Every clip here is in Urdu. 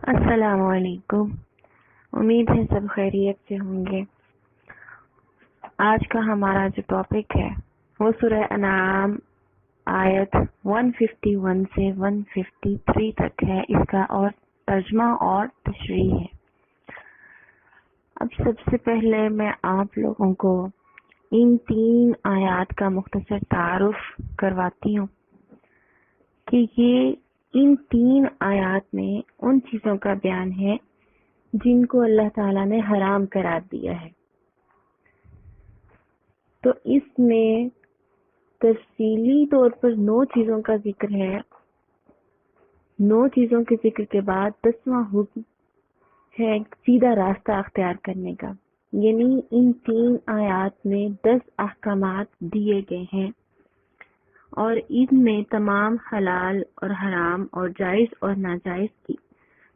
السلام علیکم، امید ہے سب خیریت سے ہوں گے۔ آج کا ہمارا جو ٹاپک ہے وہ سورہ انعام آیت 151 سے 153 تک ہے، اس کا اور ترجمہ اور تشریح ہے۔ اب سب سے پہلے میں آپ لوگوں کو ان 3 آیات کا مختصر تعارف کرواتی ہوں کہ یہ ان 3 آیات میں ان چیزوں کا بیان ہے جن کو اللہ تعالیٰ نے حرام قرار دیا ہے۔ تو اس میں تفصیلی طور پر 9 چیزوں کا ذکر ہے۔ 9 چیزوں کے ذکر کے بعد 10واں حکم ہے سیدھا راستہ اختیار کرنے کا، یعنی ان 3 آیات میں 10 احکامات دیے گئے ہیں اور ان میں تمام حلال اور حرام اور جائز اور ناجائز کی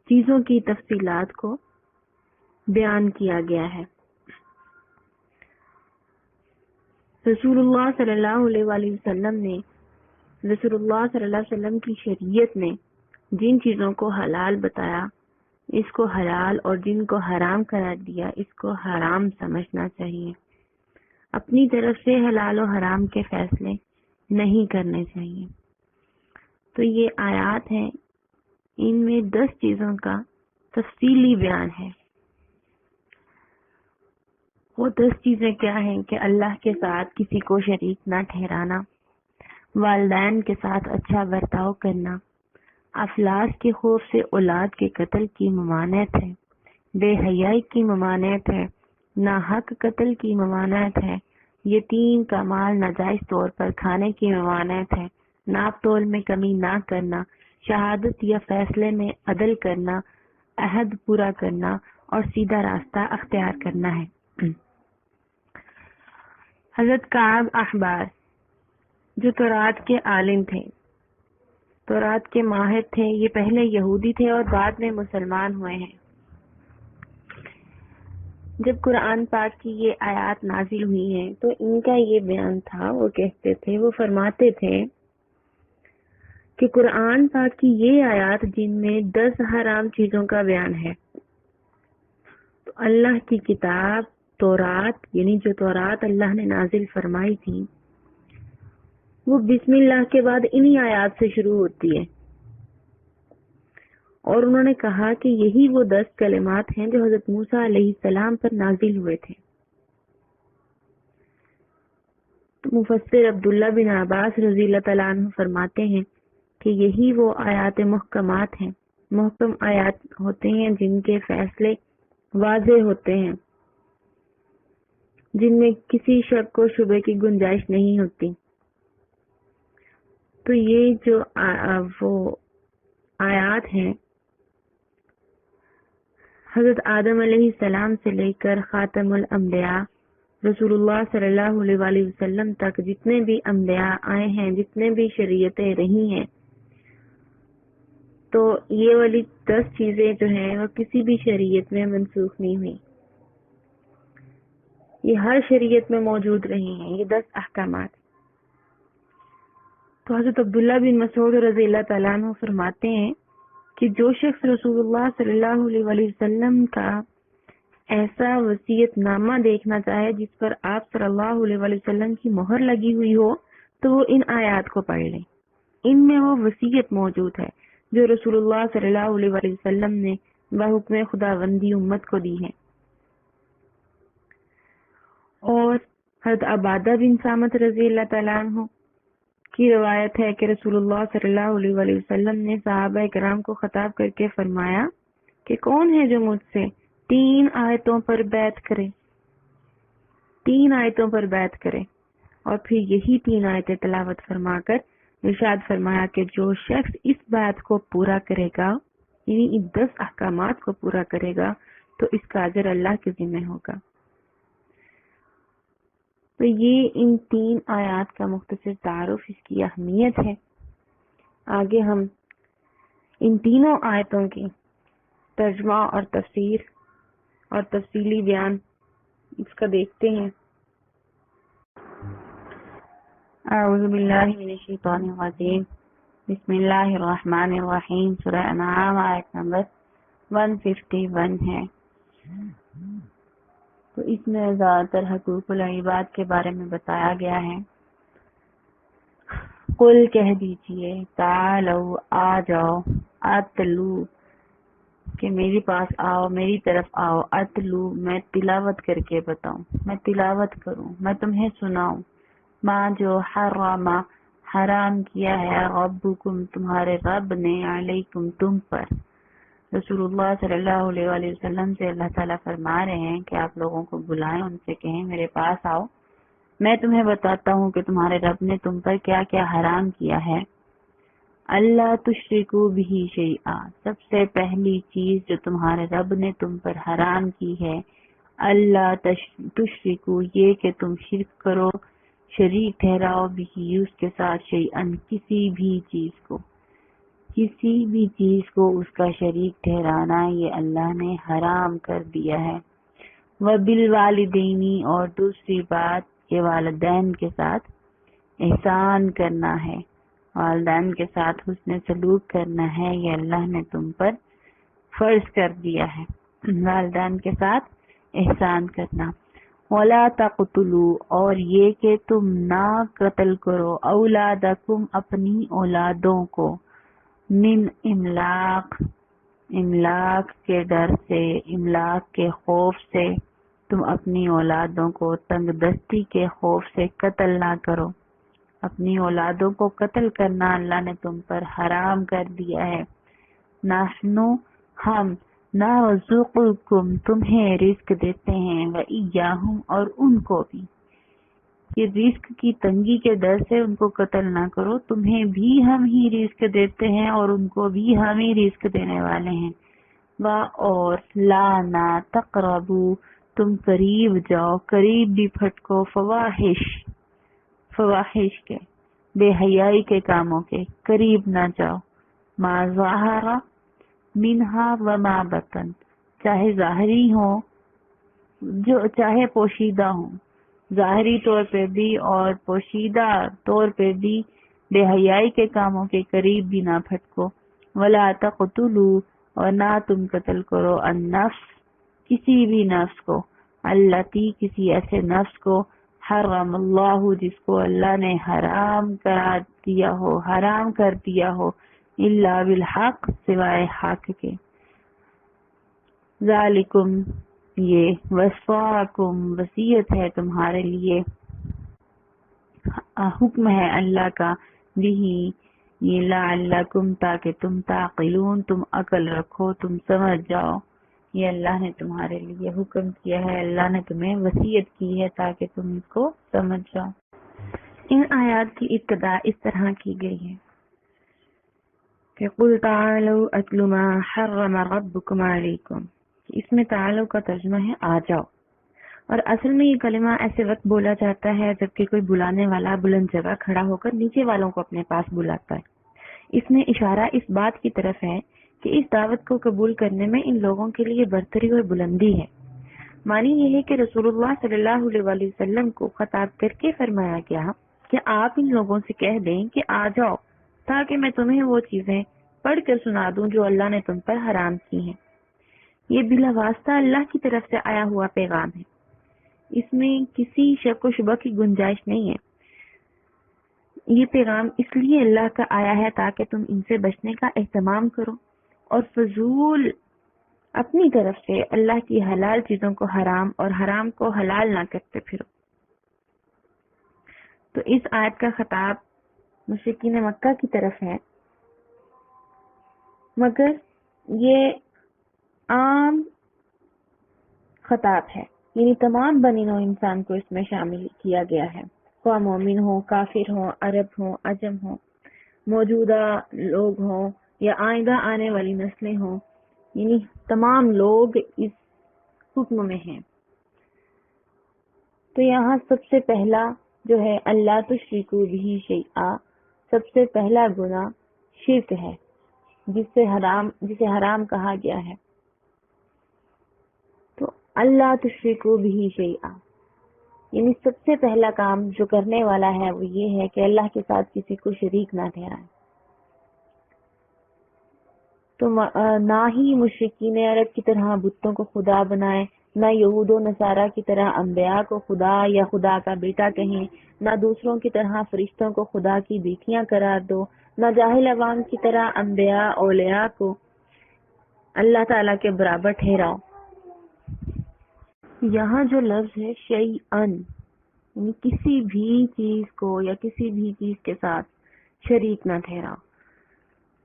چیزوں کی تفصیلات کو بیان کیا گیا ہے۔ رسول اللہ صلی اللہ علیہ وسلم نے رسول اللہ صلی اللہ علیہ وسلم کی شریعت نے جن چیزوں کو حلال بتایا اس کو حلال اور جن کو حرام قرار دیا اس کو حرام سمجھنا چاہیے۔ اپنی طرف سے حلال و حرام کے فیصلے نہیں کرنے چاہیے۔ تو یہ آیات ہیں، ان میں 10 چیزوں کا تفصیلی بیان ہے۔ وہ 10 چیزیں کیا ہیں کہ اللہ کے ساتھ کسی کو شریک نہ ٹھہرانا، والدین کے ساتھ اچھا برتاؤ کرنا، افلاس کے خوف سے اولاد کے قتل کی ممانعت ہے، بے حیائی کی ممانعت ہے، ناحق قتل کی ممانعت ہے، یتیم کا مال ناجائز طور پر کھانے کی ممانعت ہے، ناپ تول میں کمی نہ کرنا، شہادت یا فیصلے میں عدل کرنا، عہد پورا کرنا اور سیدھا راستہ اختیار کرنا ہے۔ حضرت کعب احبار جو تورات کے عالم تھے، تورات کے ماہر تھے، یہ پہلے یہودی تھے اور بعد میں مسلمان ہوئے ہیں۔ جب قرآن پاک کی یہ آیات نازل ہوئی ہیں تو ان کا یہ بیان تھا، وہ کہتے تھے، وہ فرماتے تھے کہ قرآن پاک کی یہ آیات جن میں 10 حرام چیزوں کا بیان ہے، تو اللہ کی کتاب تورات، یعنی جو تورات اللہ نے نازل فرمائی تھی، وہ بسم اللہ کے بعد انہی آیات سے شروع ہوتی ہے۔ اور انہوں نے کہا کہ یہی وہ 10 کلمات ہیں جو حضرت موسیٰ علیہ السلام پر نازل ہوئے تھے۔ تو مفسر عبداللہ بن عباس رضی اللہ تعالیٰ عنہ فرماتے ہیں کہ یہی وہ آیات محکمات ہیں، محکم آیات ہوتے ہیں جن کے فیصلے واضح ہوتے ہیں، جن میں کسی شک و شبہ کی گنجائش نہیں ہوتی۔ تو یہ جو وہ آیات ہیں حضرت آدم علیہ السلام سے لے کر خاتم الانبیاء رسول اللہ صلی اللہ علیہ وسلم تک جتنے بھی انبیاء آئے ہیں، جتنے بھی شریعتیں رہی ہیں، تو یہ والی 10 چیزیں جو ہیں وہ کسی بھی شریعت میں منسوخ نہیں ہوئی، یہ ہر شریعت میں موجود رہی ہیں، یہ 10 احکامات۔ تو حضرت عبداللہ بن مسعود رضی اللہ تعالیٰ عنہ فرماتے ہیں کہ جو شخص رسول اللہ صلی اللہ علیہ وسلم کا ایسا وصیت نامہ دیکھنا چاہے جس پر آپ صلی اللہ علیہ وسلم کی مہر لگی ہوئی ہو تو وہ ان آیات کو پڑھ لیں۔ ان میں وہ وصیت موجود ہے جو رسول اللہ صلی اللہ علیہ وسلم نے بحکم خداوندی امت کو دی ہے۔ اور حضرت عبادہ بن صامت رضی اللہ تعالیٰ عنہ کی روایت ہے کہ رسول اللہ صلی اللہ علیہ وسلم نے صحابہ کرام کو خطاب کر کے فرمایا کہ کون ہے جو مجھ سے 3 آیتوں پر بیعت کرے، 3 آیتوں پر بیعت کرے، اور پھر یہی 3 آیتیں تلاوت فرما کر ارشاد فرمایا کہ جو شخص اس بات کو پورا کرے گا، یعنی ان 10 احکامات کو پورا کرے گا، تو اس کا اجر اللہ کے ذمہ ہوگا۔ تو یہ ان 3 آیات کا مختصر تعارف، اس کی اہمیت ہے۔ آگے ہم ان تینوں آیتوں کی ترجمہ اور تفسیر اور تفصیلی بیان اس کا دیکھتے ہیں۔ اعوذ باللہ من الشیطان الرجیم، بسم اللہ الرحمن الرحیم، سورہ انعام آیت نمبر 151 ہے۔ تو اس میں زیادہ تر حقوق العباد کے بارے میں بتایا گیا ہے۔ قل کہہ دیجئے، تعالو آ جاؤ، اتلو کہ میرے پاس آؤ، میری طرف آؤ، اتلو میں تلاوت کر کے بتاؤں، میں تلاوت کروں، میں تمہیں سناؤں، ماں جو حرام کیا ہے ربکم تمہارے رب نے، علیکم تم پر۔ رسول اللہ صلی اللہ علیہ وآلہ وسلم سے اللہ تعالیٰ فرما رہے ہیں کہ آپ لوگوں کو بلائیں، ان سے کہیں میرے پاس آؤ، میں تمہیں بتاتا ہوں کہ تمہارے رب نے تم پر کیا کیا حرام کیا ہے۔ اللہ تشرکو بہ شیئا، سب سے پہلی چیز جو تمہارے رب نے تم پر حرام کی ہے، اللہ تشرکو یہ کہ تم شرک کرو، شریک ٹھہراؤ بھی اس کے ساتھ شیئن کسی بھی چیز کو، کسی بھی چیز کو اس کا شریک ٹھہرانا یہ اللہ نے حرام کر دیا ہے۔ وبالوالدینی اور دوسری بات کہ والدین کے ساتھ احسان کرنا ہے، والدین کے ساتھ حسن سلوک کرنا ہے، یہ اللہ نے تم پر فرض کر دیا ہے، والدین کے ساتھ احسان کرنا۔ وَلَا تَقْتُلُوا اور یہ کہ تم نہ قتل کرو، اولادکم اپنی اولادوں کو، من املاق، املاق کے ڈر سے، املاق کے خوف سے، تم اپنی اولادوں کو تنگ دستی کے خوف سے قتل نہ کرو، اپنی اولادوں کو قتل کرنا اللہ نے تم پر حرام کر دیا ہے۔ نحنو ہم، نرزقکم تمہیں رزق دیتے ہیں، وإیاہم اور ان کو بھی، کہ رزق کی تنگی کے ڈر سے ان کو قتل نہ کرو، تمہیں بھی ہم ہی رزق دیتے ہیں اور ان کو بھی ہم ہی رزق دینے والے ہیں۔ اور لا نہ تقربو تم قریب جاؤ، قریب بھی پھٹکو، فواحش کے، بے حیائی کے کاموں کے قریب نہ جاؤ، ما ظہر منہا وما بطن چاہے ظاہری ہو جو چاہے پوشیدہ ہوں، ظاہری طور پہ بھی اور پوشیدہ طور پہ بھی بے حیائی کے کاموں کے قریب بھی نہ پھٹکو۔ ولا تقتلوا اور نہ تم قتل کرو النفس کسی بھی نفس کو، التی کسی ایسے نفس کو، حرم اللہ جس کو اللہ نے حرام کر دیا ہو، الا بالحق سوائے حق کے۔ ذالکم یہ وصاکم وصیت ہے تمہارے لیے، حکم ہے اللہ کا، بھی یہ لعلکم تاکہ تم تعقلون تم عقل رکھو، تم سمجھ جاؤ، یہ اللہ نے تمہارے لیے حکم کیا ہے، اللہ نے تمہیں وصیت کی ہے تاکہ تم اس کو سمجھ جاؤ۔ ان آیات کی ابتدا اس طرح کی گئی ہے کہ قل تعالوا اتل ما حرم ربکم علیکم، اس میں تعالوا کا ترجمہ ہے آ جاؤ، اور اصل میں یہ کلمہ ایسے وقت بولا جاتا ہے جبکہ کوئی بلانے والا بلند جگہ کھڑا ہو کر نیچے والوں کو اپنے پاس بلاتا ہے۔ اس میں اشارہ اس بات کی طرف ہے کہ اس دعوت کو قبول کرنے میں ان لوگوں کے لیے برتری اور بلندی ہے۔ معنی یہ ہے کہ رسول اللہ صلی اللہ علیہ وآلہ وسلم کو خطاب کر کے فرمایا گیا کہ آپ ان لوگوں سے کہہ دیں کہ آ جاؤ تاکہ میں تمہیں وہ چیزیں پڑھ کر سنا دوں جو اللہ نے تم پر حرام کی ہیں۔ یہ بلا واسطہ اللہ کی طرف سے آیا ہوا پیغام ہے، اس میں کسی شک و شبہ کی گنجائش نہیں ہے۔ یہ پیغام اس لیے اللہ کا آیا ہے تاکہ تم ان سے بچنے کا اہتمام کرو اور فضول اپنی طرف سے اللہ کی حلال چیزوں کو حرام اور حرام کو حلال نہ کرتے پھرو۔ تو اس آیت کا خطاب مشرکین مکہ کی طرف ہے، مگر یہ عام خطاب ہے، یعنی تمام بنی نوع انسان کو اس میں شامل کیا گیا ہے، خواہ مومن ہوں، کافر ہوں، عرب ہوں، عجم ہوں، موجودہ لوگ ہوں یا آئندہ آنے والی نسلیں ہوں، یعنی تمام لوگ اس حکم میں ہیں۔ تو یہاں سب سے پہلا جو ہے اللہ تشرکوا بہ شیئا، سب سے پہلا گناہ شرک ہے جسے حرام کہا گیا ہے۔ تو اللہ تشرکوا بہ شیئا یعنی سب سے پہلا کام جو کرنے والا ہے وہ یہ ہے کہ اللہ کے ساتھ کسی کو شریک نہ ٹھہرائیں۔ تو نہ ہی مشرکین عرب کی طرح بتوں کو خدا بنائے، نہ یہود و نصارہ کی طرح انبیاء کو خدا یا خدا کا بیٹا کہیں، نہ دوسروں کی طرح فرشتوں کو خدا کی بیٹیاں قرار دو، نہ جاہل عوام کی طرح انبیاء اولیاء کو اللہ تعالیٰ کے برابر ٹھہراؤ۔ یہاں جو لفظ ہے شیئن، یعنی کسی بھی چیز کو یا کسی بھی چیز کے ساتھ شریک نہ ٹھہراؤ،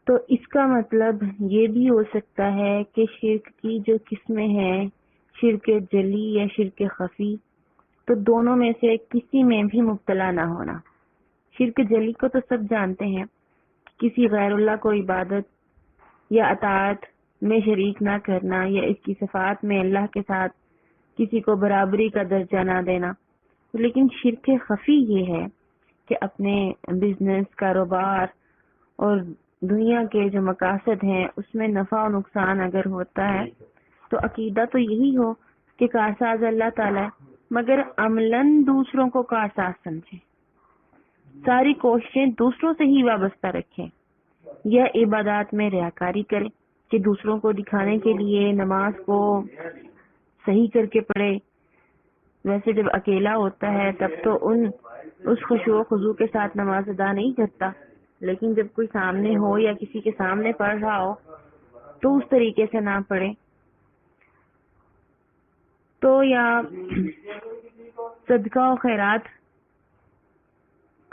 تو اس کا مطلب یہ بھی ہو سکتا ہے کہ شرک کی جو قسمیں ہیں، شرک جلی یا شرک خفی، تو دونوں میں سے کسی میں بھی مبتلا نہ ہونا۔ شرک جلی کو تو سب جانتے ہیں، کسی غیر اللہ کو عبادت یا اطاعت میں شریک نہ کرنا یا اس کی صفات میں اللہ کے ساتھ کسی کو برابری کا درجہ نہ دینا۔ لیکن شرک خفی یہ ہے کہ اپنے بزنس، کاروبار اور دنیا کے جو مقاصد ہیں اس میں نفع و نقصان اگر ہوتا ہے تو عقیدہ تو یہی ہو کہ کارساز اللہ تعالیٰ ہے، مگر عملاً دوسروں کو کارساز سمجھے، ساری کوششیں دوسروں سے ہی وابستہ رکھیں، یا عبادات میں ریاکاری کرے کہ دوسروں کو دکھانے کے لیے نماز کو صحیح کر کے پڑھے۔ ویسے جب اکیلا ہوتا ہے تب تو اس خشوع و خضوع کے ساتھ نماز ادا نہیں کرتا، لیکن جب کوئی سامنے ہو یا کسی کے سامنے پڑھ رہا ہو تو اس طریقے سے نہ پڑھے۔ تو یا صدقہ و خیرات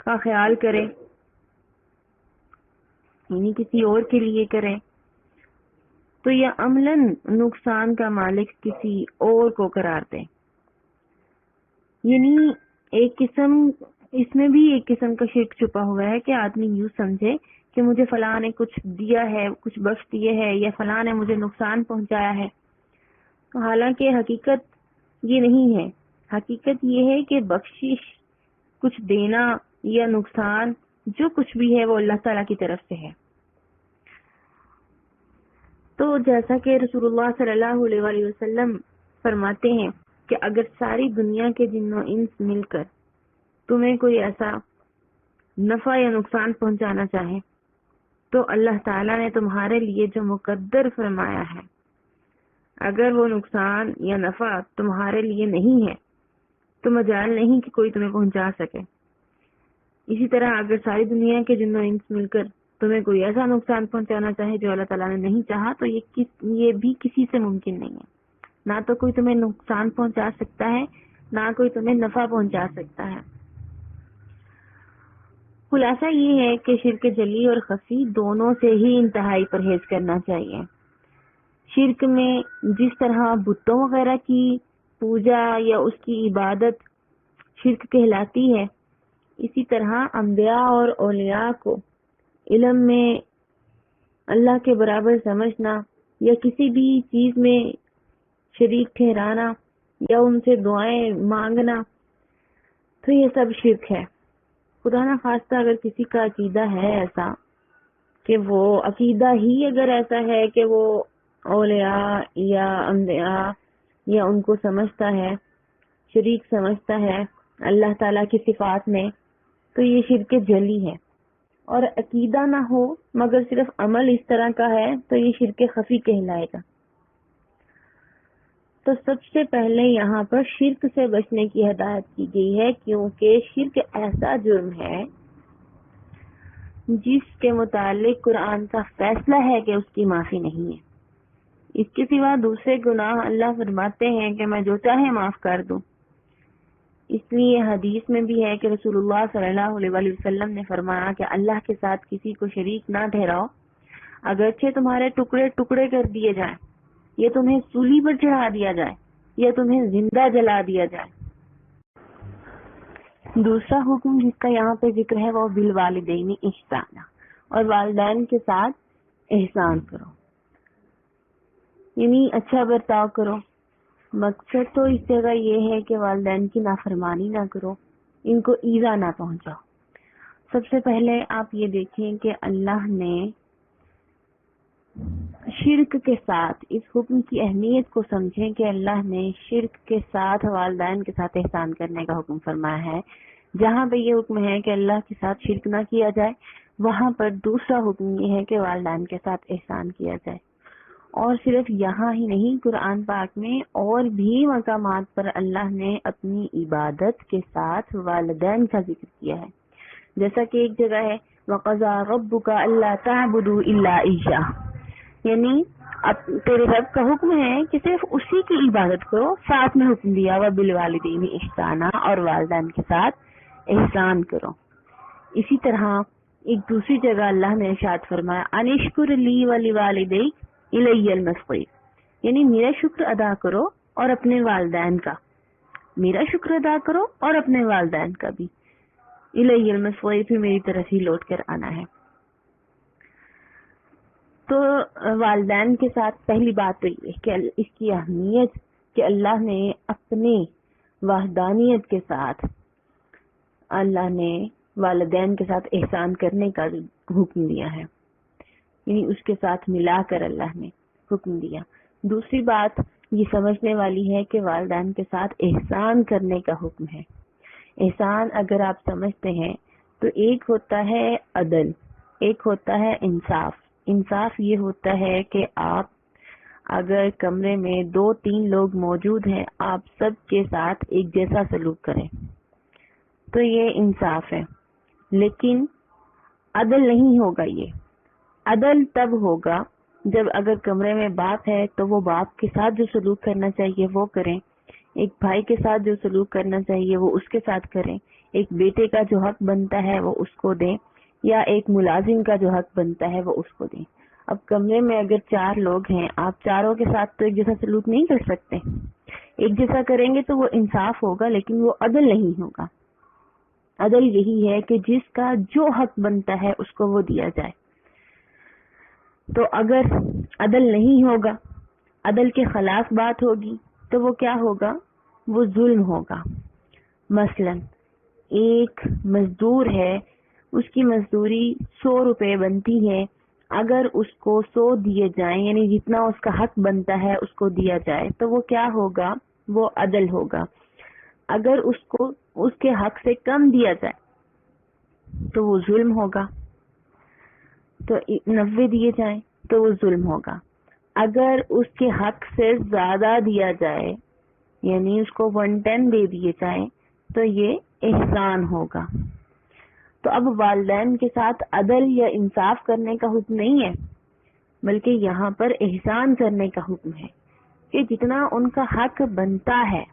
کا خیال کرے، یعنی کسی اور کے لیے کرے، تو یا عملاً نقصان کا مالک کسی اور کو قرار دے۔ یعنی اس میں بھی ایک قسم کا شرک چھپا ہوا ہے کہ آدمی یوں سمجھے کہ مجھے فلاں نے کچھ دیا ہے، کچھ بخش دیے ہے، یا فلاں نے مجھے نقصان پہنچایا ہے، حالانکہ حقیقت یہ نہیں ہے۔ حقیقت یہ ہے کہ بخشش، کچھ دینا یا نقصان جو کچھ بھی ہے وہ اللہ تعالیٰ کی طرف سے ہے۔ تو جیسا کہ رسول اللہ صلی اللہ علیہ وآلہ وسلم فرماتے ہیں کہ اگر ساری دنیا کے جن و انس مل کر تمہیں کوئی ایسا نفع یا نقصان پہنچانا چاہے تو اللہ تعالیٰ نے تمہارے لیے جو مقدر فرمایا ہے، اگر وہ نقصان یا نفع تمہارے لیے نہیں ہے تو مجال نہیں کہ کوئی تمہیں پہنچا سکے۔ اسی طرح اگر ساری دنیا کے جن و انس مل کر تمہیں کوئی ایسا نقصان پہنچانا چاہے جو اللہ تعالیٰ نے نہیں چاہا تو یہ بھی کسی سے ممکن نہیں ہے۔ نہ تو کوئی تمہیں نقصان پہنچا سکتا ہے، نہ کوئی تمہیں نفع پہنچا سکتا ہے۔ خلاصہ یہ ہے کہ شرک جلی اور خفی دونوں سے ہی انتہائی پرہیز کرنا چاہیے۔ شرک میں جس طرح بتوں وغیرہ کی پوجا یا اس کی عبادت شرک کہلاتی ہے، اسی طرح انبیاء اور اولیاء کو علم میں اللہ کے برابر سمجھنا یا کسی بھی چیز میں شریک ٹھہرانا یا ان سے دعائیں مانگنا، تو یہ سب شرک ہے۔ خدا نہ خواستہ اگر کسی کا عقیدہ ہے ایسا کہ وہ عقیدہ ہی اگر ایسا ہے کہ وہ اولیاء یا انبیاء یا ان کو سمجھتا ہے، شریک سمجھتا ہے اللہ تعالیٰ کی صفات میں، تو یہ شرک جلی ہے۔ اور عقیدہ نہ ہو مگر صرف عمل اس طرح کا ہے تو یہ شرک خفی کہلائے گا۔ تو سب سے پہلے یہاں پر شرک سے بچنے کی ہدایت کی گئی ہے، کیونکہ شرک ایسا جرم ہے جس کے متعلق قرآن کا فیصلہ ہے کہ اس کی معافی نہیں ہے۔ اس کے سوا دوسرے گناہ اللہ فرماتے ہیں کہ میں جو چاہے معاف کر دوں۔ اس لیے حدیث میں بھی ہے کہ رسول اللہ صلی اللہ علیہ وآلہ وسلم نے فرمایا کہ اللہ کے ساتھ کسی کو شریک نہ ٹھہراؤ، اگرچہ تمہارے ٹکڑے ٹکڑے کر دیے جائیں، یا تمہیں سولی پر چڑھا دیا جائے، یا تمہیں زندہ جلا دیا جائے۔ دوسرا حکم جس کا یہاں پہ ذکر ہے وہ بالوالدین احسانا، اور والدین کے ساتھ احسان کرو، یعنی اچھا برتاؤ کرو۔ مقصد تو اس جگہ یہ ہے کہ والدین کی نافرمانی نہ کرو، ان کو ایذا نہ پہنچاؤ۔ سب سے پہلے آپ یہ دیکھیں کہ اللہ نے شرک کے ساتھ اس حکم کی اہمیت کو سمجھیں کہ اللہ نے شرک کے ساتھ والدین کے ساتھ احسان کرنے کا حکم فرمایا ہے۔ جہاں پہ یہ حکم ہے کہ اللہ کے ساتھ شرک نہ کیا جائے، وہاں پر دوسرا حکم یہ ہے کہ والدین کے ساتھ احسان کیا جائے. اور صرف یہاں ہی نہیں، قرآن پاک میں اور بھی مقامات پر اللہ نے اپنی عبادت کے ساتھ والدین کا ذکر کیا ہے. جیسا کہ ایک جگہ ہے وَقَضَىٰ رَبُّكَ أَلَّا تَعْبُدُوا إِلَّا إِيَّاهُ، یعنی اب تیرے رب کا حکم ہے کہ صرف اسی کی عبادت کرو. ساتھ میں حکم دیا وَبِالْوَالِدَيْنِ إِحْسَانًا، اور والدین کے ساتھ احسان کرو. اسی طرح ایک دوسری جگہ اللہ نے ارشاد فرمایا أَنِ اشْكُرْ لِي وَلِوَالِدَيْكَ إِلَيَّ الْمَصِيرُ، یعنی میرا شکر ادا کرو اور اپنے والدین کا، میرا شکر ادا کرو اور اپنے والدین کا بھی. إِلَيَّ الْمَصِيرُ، پھر میری طرف ہی لوٹ کر آنا ہے. تو والدین کے ساتھ پہلی بات تو یہ کہ اس کی اہمیت کہ اللہ نے اپنے وحدانیت کے ساتھ اللہ نے والدین کے ساتھ احسان کرنے کا حکم دیا ہے، یعنی اس کے ساتھ ملا کر اللہ نے حکم دیا. دوسری بات یہ سمجھنے والی ہے کہ والدین کے ساتھ احسان کرنے کا حکم ہے. احسان اگر آپ سمجھتے ہیں تو ایک ہوتا ہے عدل، ایک ہوتا ہے انصاف. انصاف یہ ہوتا ہے کہ آپ اگر کمرے میں 2-3 لوگ موجود ہیں، آپ سب کے ساتھ ایک جیسا سلوک کریں، تو یہ انصاف ہے. لیکن عدل نہیں ہوگا. یہ عدل تب ہوگا جب اگر کمرے میں باپ ہے تو وہ باپ کے ساتھ جو سلوک کرنا چاہیے وہ کریں، ایک بھائی کے ساتھ جو سلوک کرنا چاہیے وہ اس کے ساتھ کریں، ایک بیٹے کا جو حق بنتا ہے وہ اس کو دیں، یا ایک ملازم کا جو حق بنتا ہے وہ اس کو دیں. اب کمرے میں اگر 4 لوگ ہیں، آپ چاروں کے ساتھ تو ایک جیسا سلوک نہیں کر سکتے. ایک جیسا کریں گے تو وہ انصاف ہوگا، لیکن وہ عدل نہیں ہوگا. عدل یہی ہے کہ جس کا جو حق بنتا ہے اس کو وہ دیا جائے. تو اگر عدل نہیں ہوگا، عدل کے خلاف بات ہوگی تو وہ کیا ہوگا؟ وہ ظلم ہوگا. مثلا ایک مزدور ہے، اس کی مزدوری 100 روپے بنتی ہے، اگر اس کو 100 دیے جائیں، یعنی جتنا اس کا حق بنتا ہے اس کو دیا جائے، تو وہ کیا ہوگا؟ وہ عدل ہوگا. اگر اس کو اس کے حق سے کم دیا جائے تو وہ ظلم ہوگا. تو 90 دیے جائیں تو وہ ظلم ہوگا. اگر اس کے حق سے زیادہ دیا جائے، یعنی اس کو 110 دے دیے جائیں، تو یہ احسان ہوگا. تو اب والدین کے ساتھ عدل یا انصاف کرنے کا حکم نہیں ہے، بلکہ یہاں پر احسان کرنے کا حکم ہے کہ جتنا ان کا حق بنتا ہے،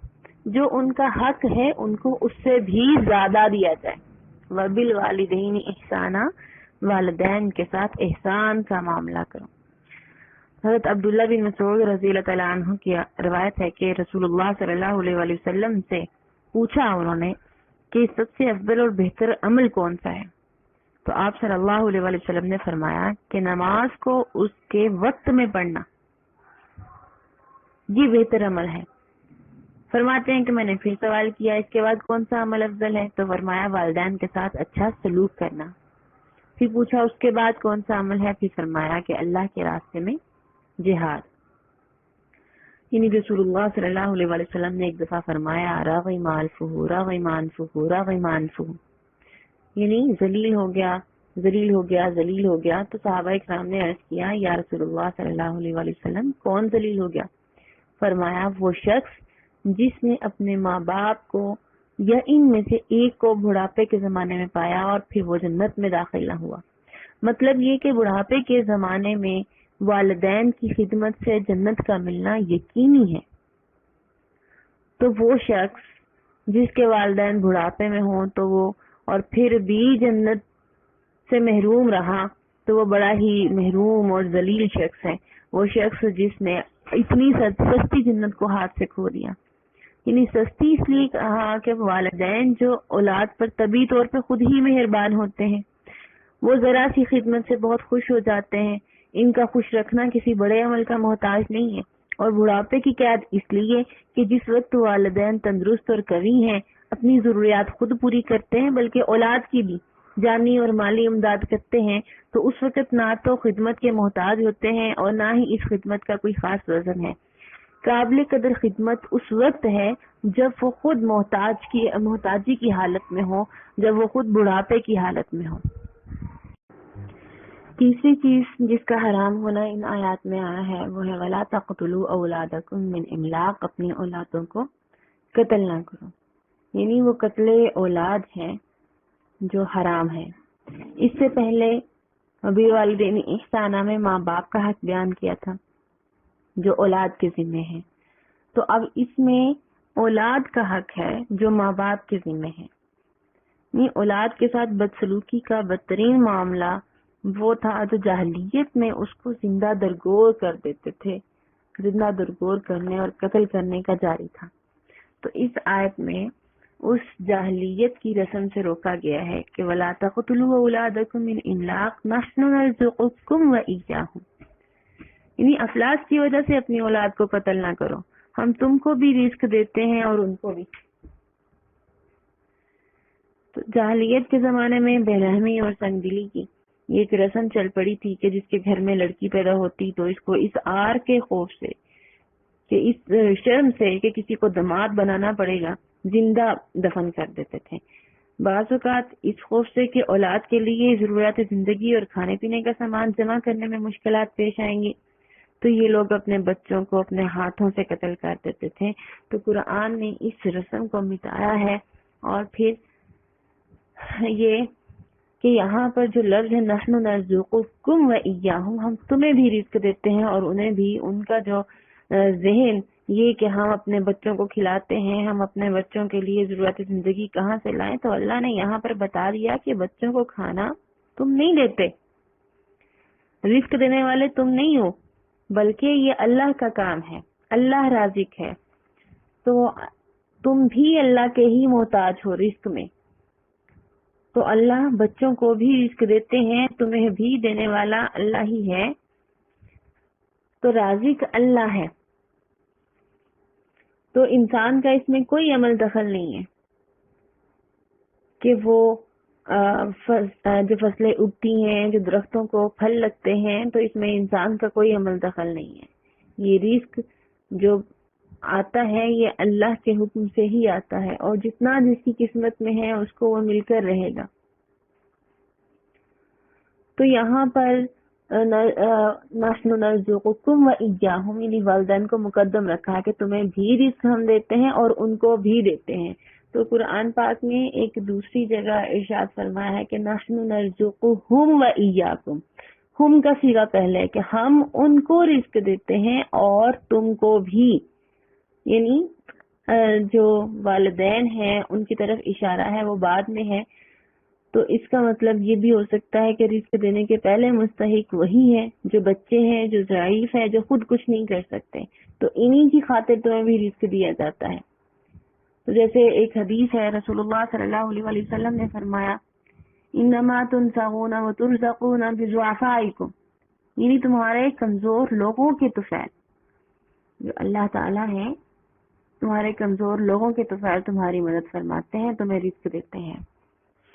جو ان کا حق ہے، ان کو اس سے بھی زیادہ دیا جائے. وَبِالْوَالِدَيْنِ إِحْسَانًا، والدین کے ساتھ احسان کا معاملہ کرو. حضرت عبداللہ بن مسعود رضی اللہ تعالیٰ عنہ کی روایت ہے کہ رسول اللہ صلی اللہ علیہ وآلہ وسلم سے پوچھا انہوں نے کہ سب سے افضل اور بہتر عمل کون سا ہے؟ تو آپ صلی اللہ علیہ وآلہ وسلم نے فرمایا کہ نماز کو اس کے وقت میں پڑھنا یہ بہتر عمل ہے. فرماتے ہیں کہ میں نے پھر سوال کیا اس کے بعد کون سا عمل افضل ہے؟ تو فرمایا والدین کے ساتھ اچھا سلوک کرنا. پھر پوچھا اس کے بعد کون سا عمل ہے؟ پھر فرمایا کہ اللہ کے راستے میں جہاد. یعنی رسول اللہ صلی اللہ علیہ وآلہ وسلم نے ایک دفعہ فرمایا راغم انفہ راغم انفہ راغم انفہ، یعنی ذلیل ہو گیا ذلیل ہو گیا ذلیل ہو گیا. تو صحابہ اکرام نے عرض کیا یا رسول اللہ صلی اللہ علیہ وآلہ وسلم کون ذلیل ہو گیا؟ فرمایا وہ شخص جس نے اپنے ماں باپ کو یا ان میں سے ایک کو بڑھاپے کے زمانے میں پایا اور پھر وہ جنت میں داخل نہ ہوا. مطلب یہ کہ بڑھاپے کے زمانے میں والدین کی خدمت سے جنت کا ملنا یقینی ہے. تو وہ شخص جس کے والدین بڑھاپے میں ہوں تو وہ اور پھر بھی جنت سے محروم رہا تو وہ بڑا ہی محروم اور ذلیل شخص ہے. وہ شخص جس نے اتنی سستی جنت کو ہاتھ سے کھو دیا. یعنی سستی اس لیے کہا کہ والدین جو اولاد پر طبی طور پہ خود ہی مہربان ہوتے ہیں، وہ ذرا سی خدمت سے بہت خوش ہو جاتے ہیں. ان کا خوش رکھنا کسی بڑے عمل کا محتاج نہیں ہے. اور بڑھاپے کی قید اس لیے کہ جس وقت والدین تندرست اور قوی ہیں، اپنی ضروریات خود پوری کرتے ہیں، بلکہ اولاد کی بھی جانی اور مالی امداد کرتے ہیں، تو اس وقت نہ تو خدمت کے محتاج ہوتے ہیں اور نہ ہی اس خدمت کا کوئی خاص وزن ہے. قابل قدر خدمت اس وقت ہے جب وہ خود محتاجی کی حالت میں ہو، جب وہ خود بڑھاپے کی حالت میں ہو. تیسری چیز جس کا حرام ہونا ان آیات میں آیا ہے وہ ہے وَلَا تَقْتُلُوا أَوْلَادَكُم مِّنْ إِمْلَاقٍ، اپنی اولادوں کو قتل نہ کرو، یعنی وہ قتل اولاد ہے جو حرام ہے۔ اس سے پہلے وبالوالدین احسانہ میں ماں باپ کا حق بیان کیا تھا جو اولاد کے ذمہ ہے، تو اب اس میں اولاد کا حق ہے جو ماں باپ کے ذمہ ہے۔ یعنی اولاد کے ساتھ بدسلوکی کا بدترین معاملہ وہ تھا جو جاہلیت میں اس کو زندہ درگور کر دیتے تھے، زندہ درگور کرنے اور قتل کرنے کا جاری تھا۔ تو اس آیت میں اس جاہلیت کی رسم سے روکا گیا ہے کہ وَلَا تَقْتُلُوا أَوْلَادَكُم مِّنْ إِمْلَاقٍ نَحْنُ نَرْزُقُكُمْ وَإِيَّاهُمْ، یعنی افلاس کی وجہ سے اپنی اولاد کو قتل نہ کرو، ہم تم کو بھی رزق دیتے ہیں اور ان کو بھی۔ تو جاہلیت کے زمانے میں بے رحمی اور سنگ دلی کی یہ ایک رسم چل پڑی تھی کہ جس کے گھر میں لڑکی پیدا ہوتی تو اس کو اس آر کے خوف سے کہ اس شرم سے کہ کسی کو داماد بنانا پڑے گا زندہ دفن کر دیتے تھے۔ بعض اوقات اس خوف سے کہ اولاد کے لیے ضروریات زندگی اور کھانے پینے کا سامان جمع کرنے میں مشکلات پیش آئیں گی تو یہ لوگ اپنے بچوں کو اپنے ہاتھوں سے قتل کر دیتے تھے۔ تو قرآن نے اس رسم کو مٹایا ہے، اور پھر یہ کہ یہاں پر جو لفظ ہے نحن نرزقکم وإیاہم، ہم تمہیں بھی رزق دیتے ہیں اور انہیں بھی۔ ان کا جو ذہن یہ کہ ہم اپنے بچوں کو کھلاتے ہیں، ہم اپنے بچوں کے لیے ضرورت زندگی کہاں سے لائیں، تو اللہ نے یہاں پر بتا دیا کہ بچوں کو کھانا تم نہیں دیتے، رزق دینے والے تم نہیں ہو، بلکہ یہ اللہ کا کام ہے، اللہ رازق ہے، تو تم بھی اللہ کے ہی محتاج ہو رزق میں۔ تو اللہ بچوں کو بھی رزق دیتے ہیں، تمہیں بھی دینے والا اللہ ہی ہے، تو رازق اللہ ہے۔ تو انسان کا اس میں کوئی عمل دخل نہیں ہے کہ وہ جو فصلیں اگتی ہیں، جو درختوں کو پھل لگتے ہیں، تو اس میں انسان کا کوئی عمل دخل نہیں ہے۔ یہ رزق جو آتا ہے یہ اللہ کے حکم سے ہی آتا ہے، اور جتنا جس کی قسمت میں ہے اس کو وہ مل کر رہے گا۔ تو یہاں پر نحن نرزقکم وإیاہم، یعنی والدین کو مقدم رکھا ہے کہ تمہیں بھی رزق ہم دیتے ہیں اور ان کو بھی دیتے ہیں۔ تو قرآن پاک میں ایک دوسری جگہ ارشاد فرمایا ہے کہ نحن نرزقہم وإیاکم، ہم کا صیغہ پہلے ہے کہ ہم ان کو رزق دیتے ہیں اور تم کو بھی، یعنی جو والدین ہیں ان کی طرف اشارہ ہے، وہ بعد میں ہے۔ تو اس کا مطلب یہ بھی ہو سکتا ہے کہ رزق دینے کے پہلے مستحق وہی ہے جو بچے ہیں، جو ضعیف ہے، جو خود کچھ نہیں کر سکتے، تو انہی کی خاطر تمہیں بھی رزق دیا جاتا ہے۔ تو جیسے ایک حدیث ہے، رسول اللہ صلی اللہ علیہ وسلم نے فرمایا انما تنصرون وترزقون بضعفائکم، یعنی تمہارے کمزور لوگوں کے طفیل، جو اللہ تعالیٰ ہیں تمہارے کمزور لوگوں کے طفیل تمہاری مدد فرماتے ہیں، تمہیں رزق دیتے ہیں۔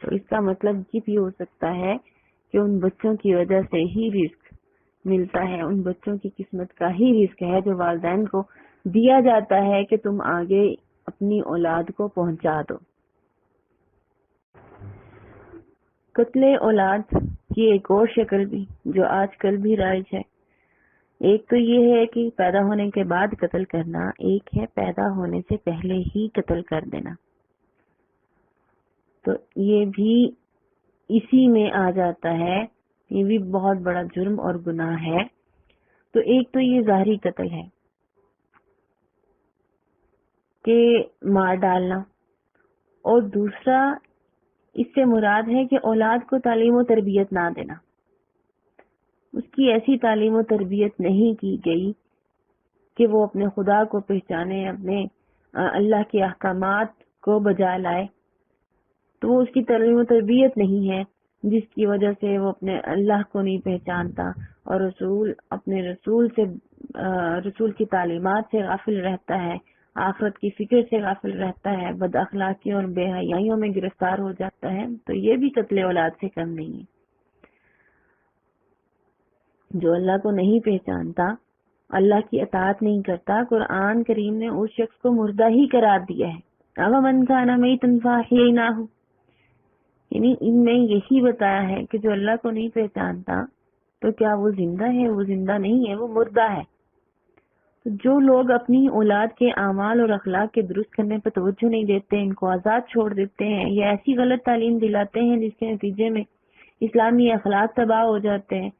تو اس کا مطلب یہ بھی ہو سکتا ہے کہ ان بچوں کی وجہ سے ہی رزق ملتا ہے، ان بچوں کی قسمت کا ہی رزق ہے جو والدین کو دیا جاتا ہے کہ تم آگے اپنی اولاد کو پہنچا دو۔ قتل اولاد کی ایک اور شکل بھی جو آج کل بھی رائج ہے، ایک تو یہ ہے کہ پیدا ہونے کے بعد قتل کرنا، ایک ہے پیدا ہونے سے پہلے ہی قتل کر دینا۔ تو یہ بھی اسی میں آ جاتا ہے، یہ بھی بہت بڑا جرم اور گناہ ہے۔ تو ایک تو یہ ظاہری قتل ہے کہ مار ڈالنا، اور دوسرا اس سے مراد ہے کہ اولاد کو تعلیم و تربیت نہ دینا، اس کی ایسی تعلیم و تربیت نہیں کی گئی کہ وہ اپنے خدا کو پہچانے، اپنے اللہ کے احکامات کو بجا لائے، تو وہ اس کی تعلیم و تربیت نہیں ہے جس کی وجہ سے وہ اپنے اللہ کو نہیں پہچانتا اور اپنے رسول کی تعلیمات سے غافل رہتا ہے، آخرت کی فکر سے غافل رہتا ہے، بد اخلاقی اور بے حیائیوں میں گرفتار ہو جاتا ہے، تو یہ بھی قتل اولاد سے کم نہیں ہے۔ جو اللہ کو نہیں پہچانتا، اللہ کی اطاعت نہیں کرتا، قرآن کریم نے اس شخص کو مردہ ہی قرار دیا ہے۔ أَوَمَنْ كَانَ مَيْتًا فَأَحْيَيْنَاهُ، یعنی ان میں یہی بتایا ہے کہ جو اللہ کو نہیں پہچانتا تو کیا وہ زندہ ہے؟ وہ زندہ نہیں ہے، وہ مردہ ہے۔ تو جو لوگ اپنی اولاد کے اعمال اور اخلاق کے درست کرنے پر توجہ نہیں دیتے، ان کو آزاد چھوڑ دیتے ہیں یا ایسی غلط تعلیم دلاتے ہیں جس کے نتیجے میں اسلامی اخلاق تباہ ہو جاتے ہیں،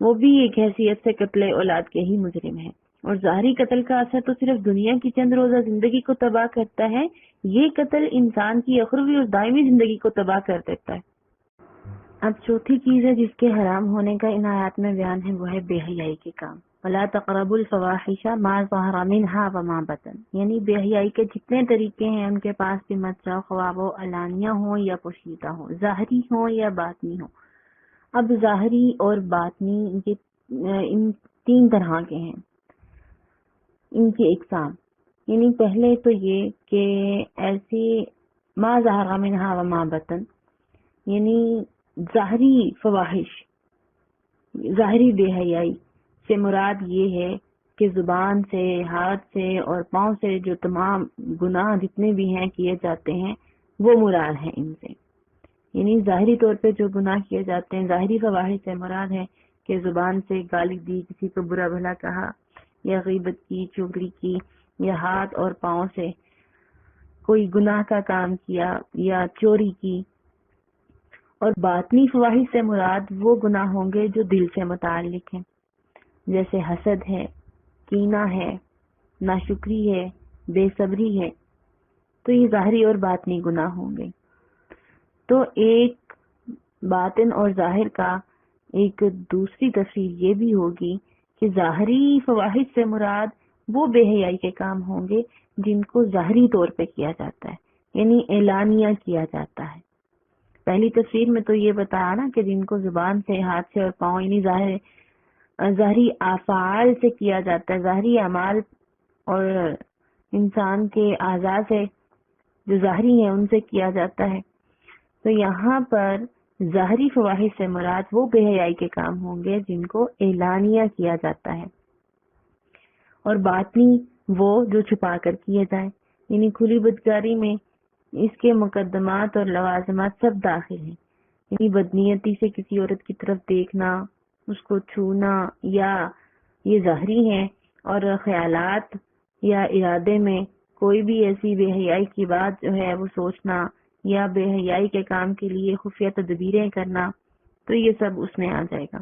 وہ بھی ایک حیثیت سے قتل اولاد کے ہی مجرم ہیں۔ اور ظاہری قتل کا اثر تو صرف دنیا کی چند روزہ زندگی کو تباہ کرتا ہے، یہ قتل انسان کی اخروی اور دائمی زندگی کو تباہ کر دیتا ہے۔ اب چوتھی چیز ہے جس کے حرام ہونے کا ان آیات میں بیان ہے، وہ ہے بے حیائی کے کام۔ وَلَا تَقْرَبُوا الْفَوَاحِشَ مَا ظَهَرَ مِنْهَا وَمَا بَطَنَ، یعنی بے حیائی کے جتنے طریقے ہیں ان کے پاس بھی مت جاؤ، خواہ وہ علانیہ ہوں یا پوشیدہ ہوں، ظاہری ہوں یا باطنی ہوں۔ اب ظاہری اور باطنی ان تین طرح کے ہیں، ان کی اقسام۔ یعنی پہلے تو یہ کہ ایسی ما ظہر منہا وما بطن، یعنی ظاہری فواحش، ظاہری بے حیائی سے مراد یہ ہے کہ زبان سے، ہاتھ سے اور پاؤں سے جو تمام گناہ جتنے بھی ہیں کیے جاتے ہیں وہ مراد ہیں ان سے۔ یعنی ظاہری طور پہ جو گناہ کیے جاتے ہیں، ظاہری فواحش سے مراد ہے کہ زبان سے گالی دی، کسی کو برا بھلا کہا، یا غیبت کی، چغلی کی، یا ہاتھ اور پاؤں سے کوئی گناہ کا کام کیا یا چوری کی۔ اور باطنی فواحش سے مراد وہ گناہ ہوں گے جو دل سے متعلق ہیں، جیسے حسد ہے، کینہ ہے، ناشکری ہے، بے صبری ہے، تو یہ ظاہری اور باطنی گناہ ہوں گے۔ تو ایک باطن اور ظاہر کا ایک دوسری تفسیر یہ بھی ہوگی کہ ظاہری فواحش سے مراد وہ بے حیائی کے کام ہوں گے جن کو ظاہری طور پہ کیا جاتا ہے، یعنی اعلانیہ کیا جاتا ہے۔ پہلی تفسیر میں تو یہ بتایا نا کہ جن کو زبان سے، ہاتھ سے اور پاؤں، یعنی ظاہری افعال سے کیا جاتا ہے، ظاہری اعمال اور انسان کے اعضاء سے جو ظاہری ہیں ان سے کیا جاتا ہے۔ تو یہاں پر ظاہری فواحش سے مراد وہ بے حیائی کے کام ہوں گے جن کو اعلانیہ کیا جاتا ہے، اور باطنی وہ جو چھپا کر کیے جائیں، یعنی کھلی بدکاری میں اس کے مقدمات اور لوازمات سب داخل ہیں، یعنی بدنیتی سے کسی عورت کی طرف دیکھنا، اس کو چھونا، یا یہ ظاہری ہیں، اور خیالات یا ارادے میں کوئی بھی ایسی بے حیائی کی بات جو ہے وہ سوچنا یا بے حیائی کے کام کے لیے خفیہ تدبیریں کرنا، تو یہ سب اس میں آ جائے گا۔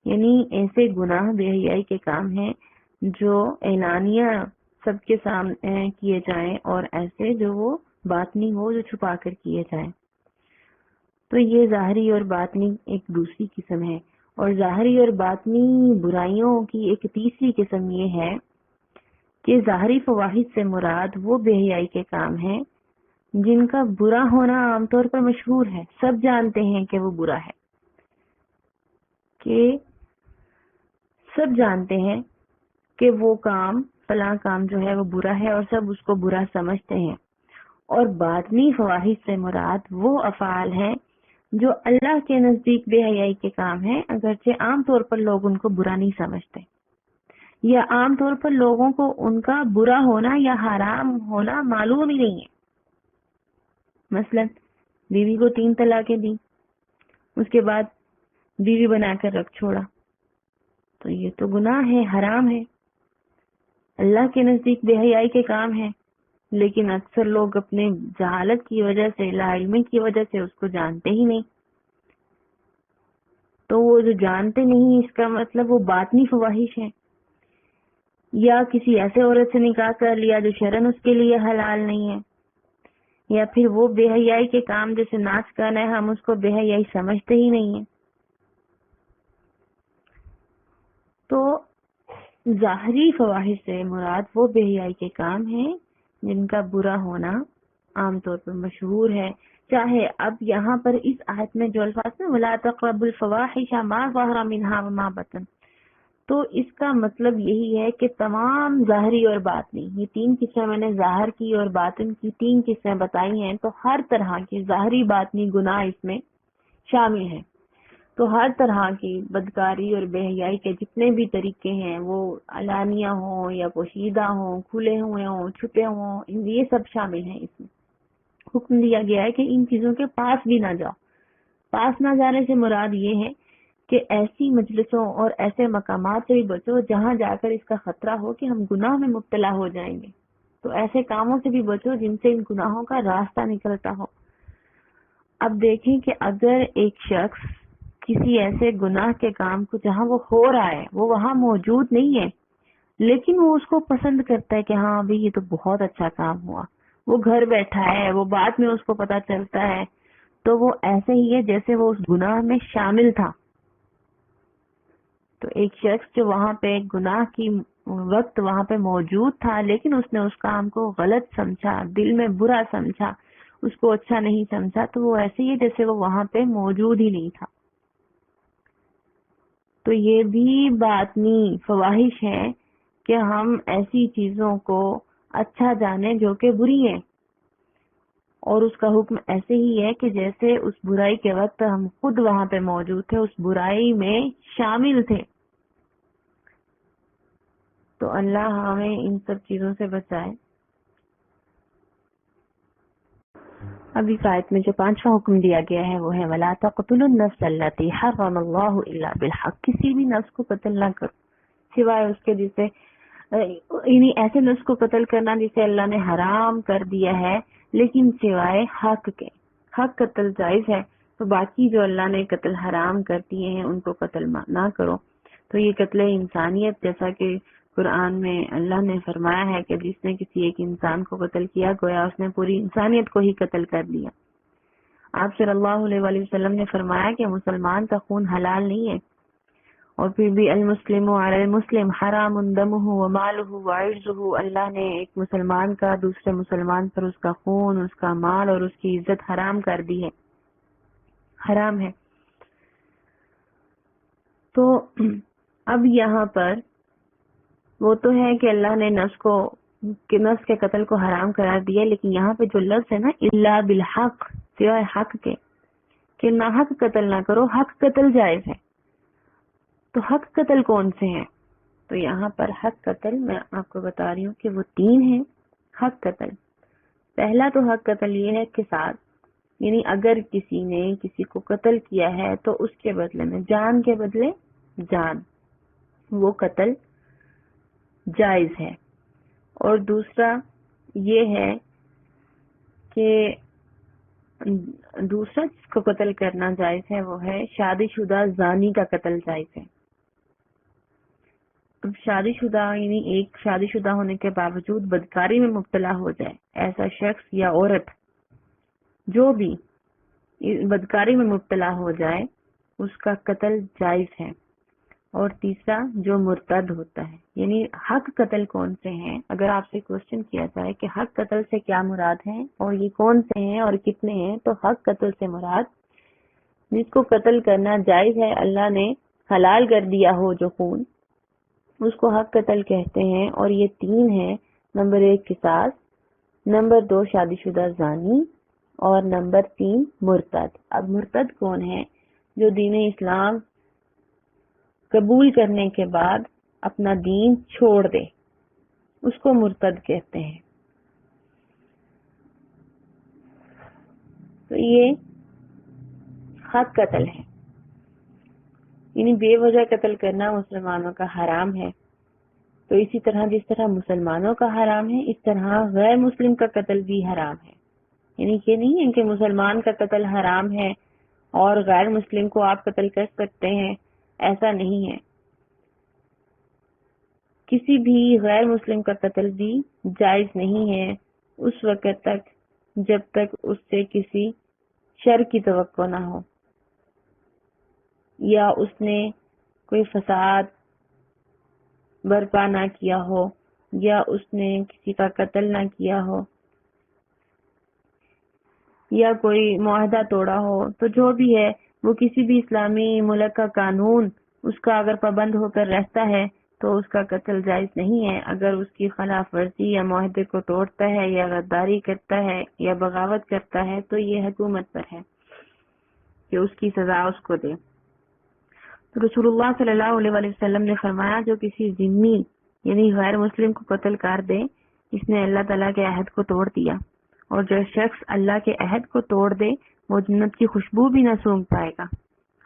یعنی ایسے گناہ بے حیائی کے کام ہیں جو اعلانیہ سب کے سامنے کیے جائیں، اور ایسے جو وہ باطنی ہو جو چھپا کر کیے جائیں۔ تو یہ ظاہری اور باطنی ایک دوسری قسم ہے۔ اور ظاہری اور باطنی برائیوں کی ایک تیسری قسم یہ ہے کہ ظاہری فواحش سے مراد وہ بے حیائی کے کام ہیں جن کا برا ہونا عام طور پر مشہور ہے، سب جانتے ہیں کہ وہ برا ہے، کہ سب جانتے ہیں کہ وہ کام، فلاں کام جو ہے وہ برا ہے، اور سب اس کو برا سمجھتے ہیں۔ اور باطنی فواحش سے مراد وہ افعال ہیں جو اللہ کے نزدیک بے حیائی کے کام ہیں، اگرچہ عام طور پر لوگ ان کو برا نہیں سمجھتے، یا عام طور پر لوگوں کو ان کا برا ہونا یا حرام ہونا معلوم ہی نہیں ہے۔ مثلا بیوی کو 3 طلاقیں دی، اس کے بعد بیوی بنا کر رکھ چھوڑا، تو یہ تو گناہ ہے، حرام ہے، اللہ کے نزدیک بے حیائی کے کام ہے، لیکن اکثر لوگ اپنے جہالت کی وجہ سے، لا علمی کی وجہ سے اس کو جانتے ہی نہیں۔ تو وہ جو جانتے نہیں، اس کا مطلب وہ باطنی فواحش ہے۔ یا کسی ایسے عورت سے نکاح کر لیا جو شرعاً اس کے لیے حلال نہیں ہے، یا پھر وہ بے حیائی کے کام جیسے ناچ گانا ہے، ہم اس کو بے حیائی سمجھتے ہی نہیں ہیں۔ تو ظاہری فواحش سے مراد وہ بے حیائی کے کام ہیں جن کا برا ہونا عام طور پر مشہور ہے۔ چاہے اب یہاں پر اس آیت میں جو الفاظ میں وَلَا تَقْرَبُوا الْفَوَاحِشَ مَا ظَهَرَ مِنْهَا وَمَا بَطَنَ، تو اس کا مطلب یہی ہے کہ تمام ظاہری اور باطنی، یہ 3 قسمیں میں نے ظاہر کی اور باطن کی 3 قسمیں بتائی ہیں، تو ہر طرح کی ظاہری باطنی گناہ اس میں شامل ہیں۔ تو ہر طرح کی بدکاری اور بے حیائی کے جتنے بھی طریقے ہیں، وہ علانیہ ہوں یا پوشیدہ ہوں، کھلے ہوئے ہوں، چھپے ہوں، یہ سب شامل ہیں اس میں۔ حکم دیا گیا ہے کہ ان چیزوں کے پاس بھی نہ جاؤ۔ پاس نہ جانے سے مراد یہ ہے کہ ایسی مجلسوں اور ایسے مقامات سے بھی بچو جہاں جا کر اس کا خطرہ ہو کہ ہم گناہ میں مبتلا ہو جائیں گے. تو ایسے کاموں سے بھی بچو جن سے ان گناہوں کا راستہ نکلتا ہو. اب دیکھیں کہ اگر ایک شخص کسی ایسے گناہ کے کام کو جہاں وہ ہو رہا ہے وہ وہاں موجود نہیں ہے، لیکن وہ اس کو پسند کرتا ہے کہ ہاں ابھی یہ تو بہت اچھا کام ہوا، وہ گھر بیٹھا ہے، وہ بعد میں اس کو پتا چلتا ہے، تو وہ ایسے ہی ہے جیسے وہ اس گناہ میں شامل تھا. تو ایک شخص جو وہاں پہ گناہ کی وقت وہاں پہ موجود تھا لیکن اس نے اس کام کو غلط سمجھا، دل میں برا سمجھا، اس کو اچھا نہیں سمجھا، تو وہ ایسے ہی ہے جیسے وہ وہاں پہ موجود ہی نہیں تھا. تو یہ بھی باطنی فواہش ہے کہ ہم ایسی چیزوں کو اچھا جانیں جو کہ بری ہیں، اور اس کا حکم ایسے ہی ہے کہ جیسے اس برائی کے وقت ہم خود وہاں پہ موجود تھے، اس برائی میں شامل تھے. تو اللہ ہمیں ان سب چیزوں سے بچائے. ابھی آیت میں جو 5واں حکم دیا گیا ہے وہ ہے وَلَا تَقْتُلُوا النَّفْسَ الَّتِي حَرَّمَ اللَّهُ إِلَّا بِالْحَقِّ. کسی بھی نفس کو قتل نہ کرو سوائے اس کے جسے یعنی ایسے نفس کو قتل کرنا جسے اللہ نے حرام کر دیا ہے لیکن سوائے حق کے. حق قتل جائز ہے، تو باقی جو اللہ نے قتل حرام کر دیے ہیں ان کو قتل نہ کرو. تو یہ قتل انسانیت، جیسا کہ قرآن میں اللہ نے فرمایا ہے کہ جس نے کسی ایک انسان کو قتل کیا گویا اس نے پوری انسانیت کو ہی قتل کر دیا. آپ صلی اللہ علیہ وآلہ وسلم نے فرمایا کہ مسلمان کا خون حلال نہیں ہے، اور پھر بھی المسلم علی المسلم حرام دمہ ومالہ وعرضہ. اللہ نے ایک مسلمان کا دوسرے مسلمان پر اس کا خون، اس کا مال اور اس کی عزت حرام کر دی ہے، حرام ہے. تو اب یہاں پر وہ تو ہے کہ اللہ نے نفس کے قتل کو حرام قرار دیا، لیکن یہاں پہ جو لفظ ہے نا الا بالحق، سوائے حق کے، کہ نہ حق قتل نہ کرو، حق قتل جائز ہے. تو حق قتل کون سے ہیں؟ تو یہاں پر حق قتل میں آپ کو بتا رہی ہوں کہ وہ 3 ہیں. حق قتل، پہلا تو حق قتل یہ ہے قصاص، یعنی اگر کسی نے کسی کو قتل کیا ہے تو اس کے بدلے میں جان کے بدلے جان، وہ قتل جائز ہے. اور دوسرا یہ ہے کہ دوسرا جس کو قتل کرنا جائز ہے وہ ہے شادی شدہ زانی کا قتل جائز ہے. اب شادی شدہ یعنی ایک شادی شدہ ہونے کے باوجود بدکاری میں مبتلا ہو جائے ایسا شخص یا عورت جو بھی بدکاری میں مبتلا ہو جائے اس کا قتل جائز ہے. اور تیسرا جو مرتد ہوتا ہے، یعنی حق قتل کون سے ہیں؟ اگر آپ سے کوشچن کیا جائے کہ حق قتل سے کیا مراد ہے اور یہ کون سے ہیں اور کتنے ہیں، تو حق قتل سے مراد جس کو قتل کرنا جائز ہے، اللہ نے حلال کر دیا ہو جو خون، اس کو حق قتل کہتے ہیں. اور یہ 3 ہیں، نمبر 1 قصاص، نمبر 2 شادی شدہ زانی، اور نمبر 3 مرتد. اب مرتد کون ہے؟ جو دین اسلام قبول کرنے کے بعد اپنا دین چھوڑ دے، اس کو مرتد کہتے ہیں. تو یہ حق قتل ہے، یعنی بے وجہ قتل کرنا مسلمانوں کا حرام ہے. تو اسی طرح جس طرح مسلمانوں کا حرام ہے اس طرح غیر مسلم کا قتل بھی حرام ہے. یعنی یہ نہیں ہے کہ مسلمان کا قتل حرام ہے اور غیر مسلم کو آپ قتل کر سکتے ہیں، ایسا نہیں ہے. کسی بھی غیر مسلم کا قتل بھی جائز نہیں ہے اس وقت تک جب تک اس سے کسی شر کی توقع نہ ہو، یا اس نے کوئی فساد برپا نہ کیا ہو، یا اس نے کسی کا قتل نہ کیا ہو، یا کوئی معاہدہ توڑا ہو. تو جو بھی ہے وہ کسی بھی اسلامی ملک کا قانون اس کا اگر پابند ہو کر رہتا ہے تو اس کا قتل جائز نہیں ہے. اگر اس کی خلاف ورزی یا معاہدے کو توڑتا ہے یا غداری کرتا ہے یا بغاوت کرتا ہے تو یہ حکومت پر ہے کہ اس کی سزا اس کو دے. تو رسول اللہ صلی اللہ علیہ وآلہ وسلم نے فرمایا جو کسی ذمہ یعنی غیر مسلم کو قتل کر دے اس نے اللہ تعالیٰ کے عہد کو توڑ دیا، اور جو شخص اللہ کے عہد کو توڑ دے وہ جنت کی خوشبو بھی نہ سونگھ پائے گا.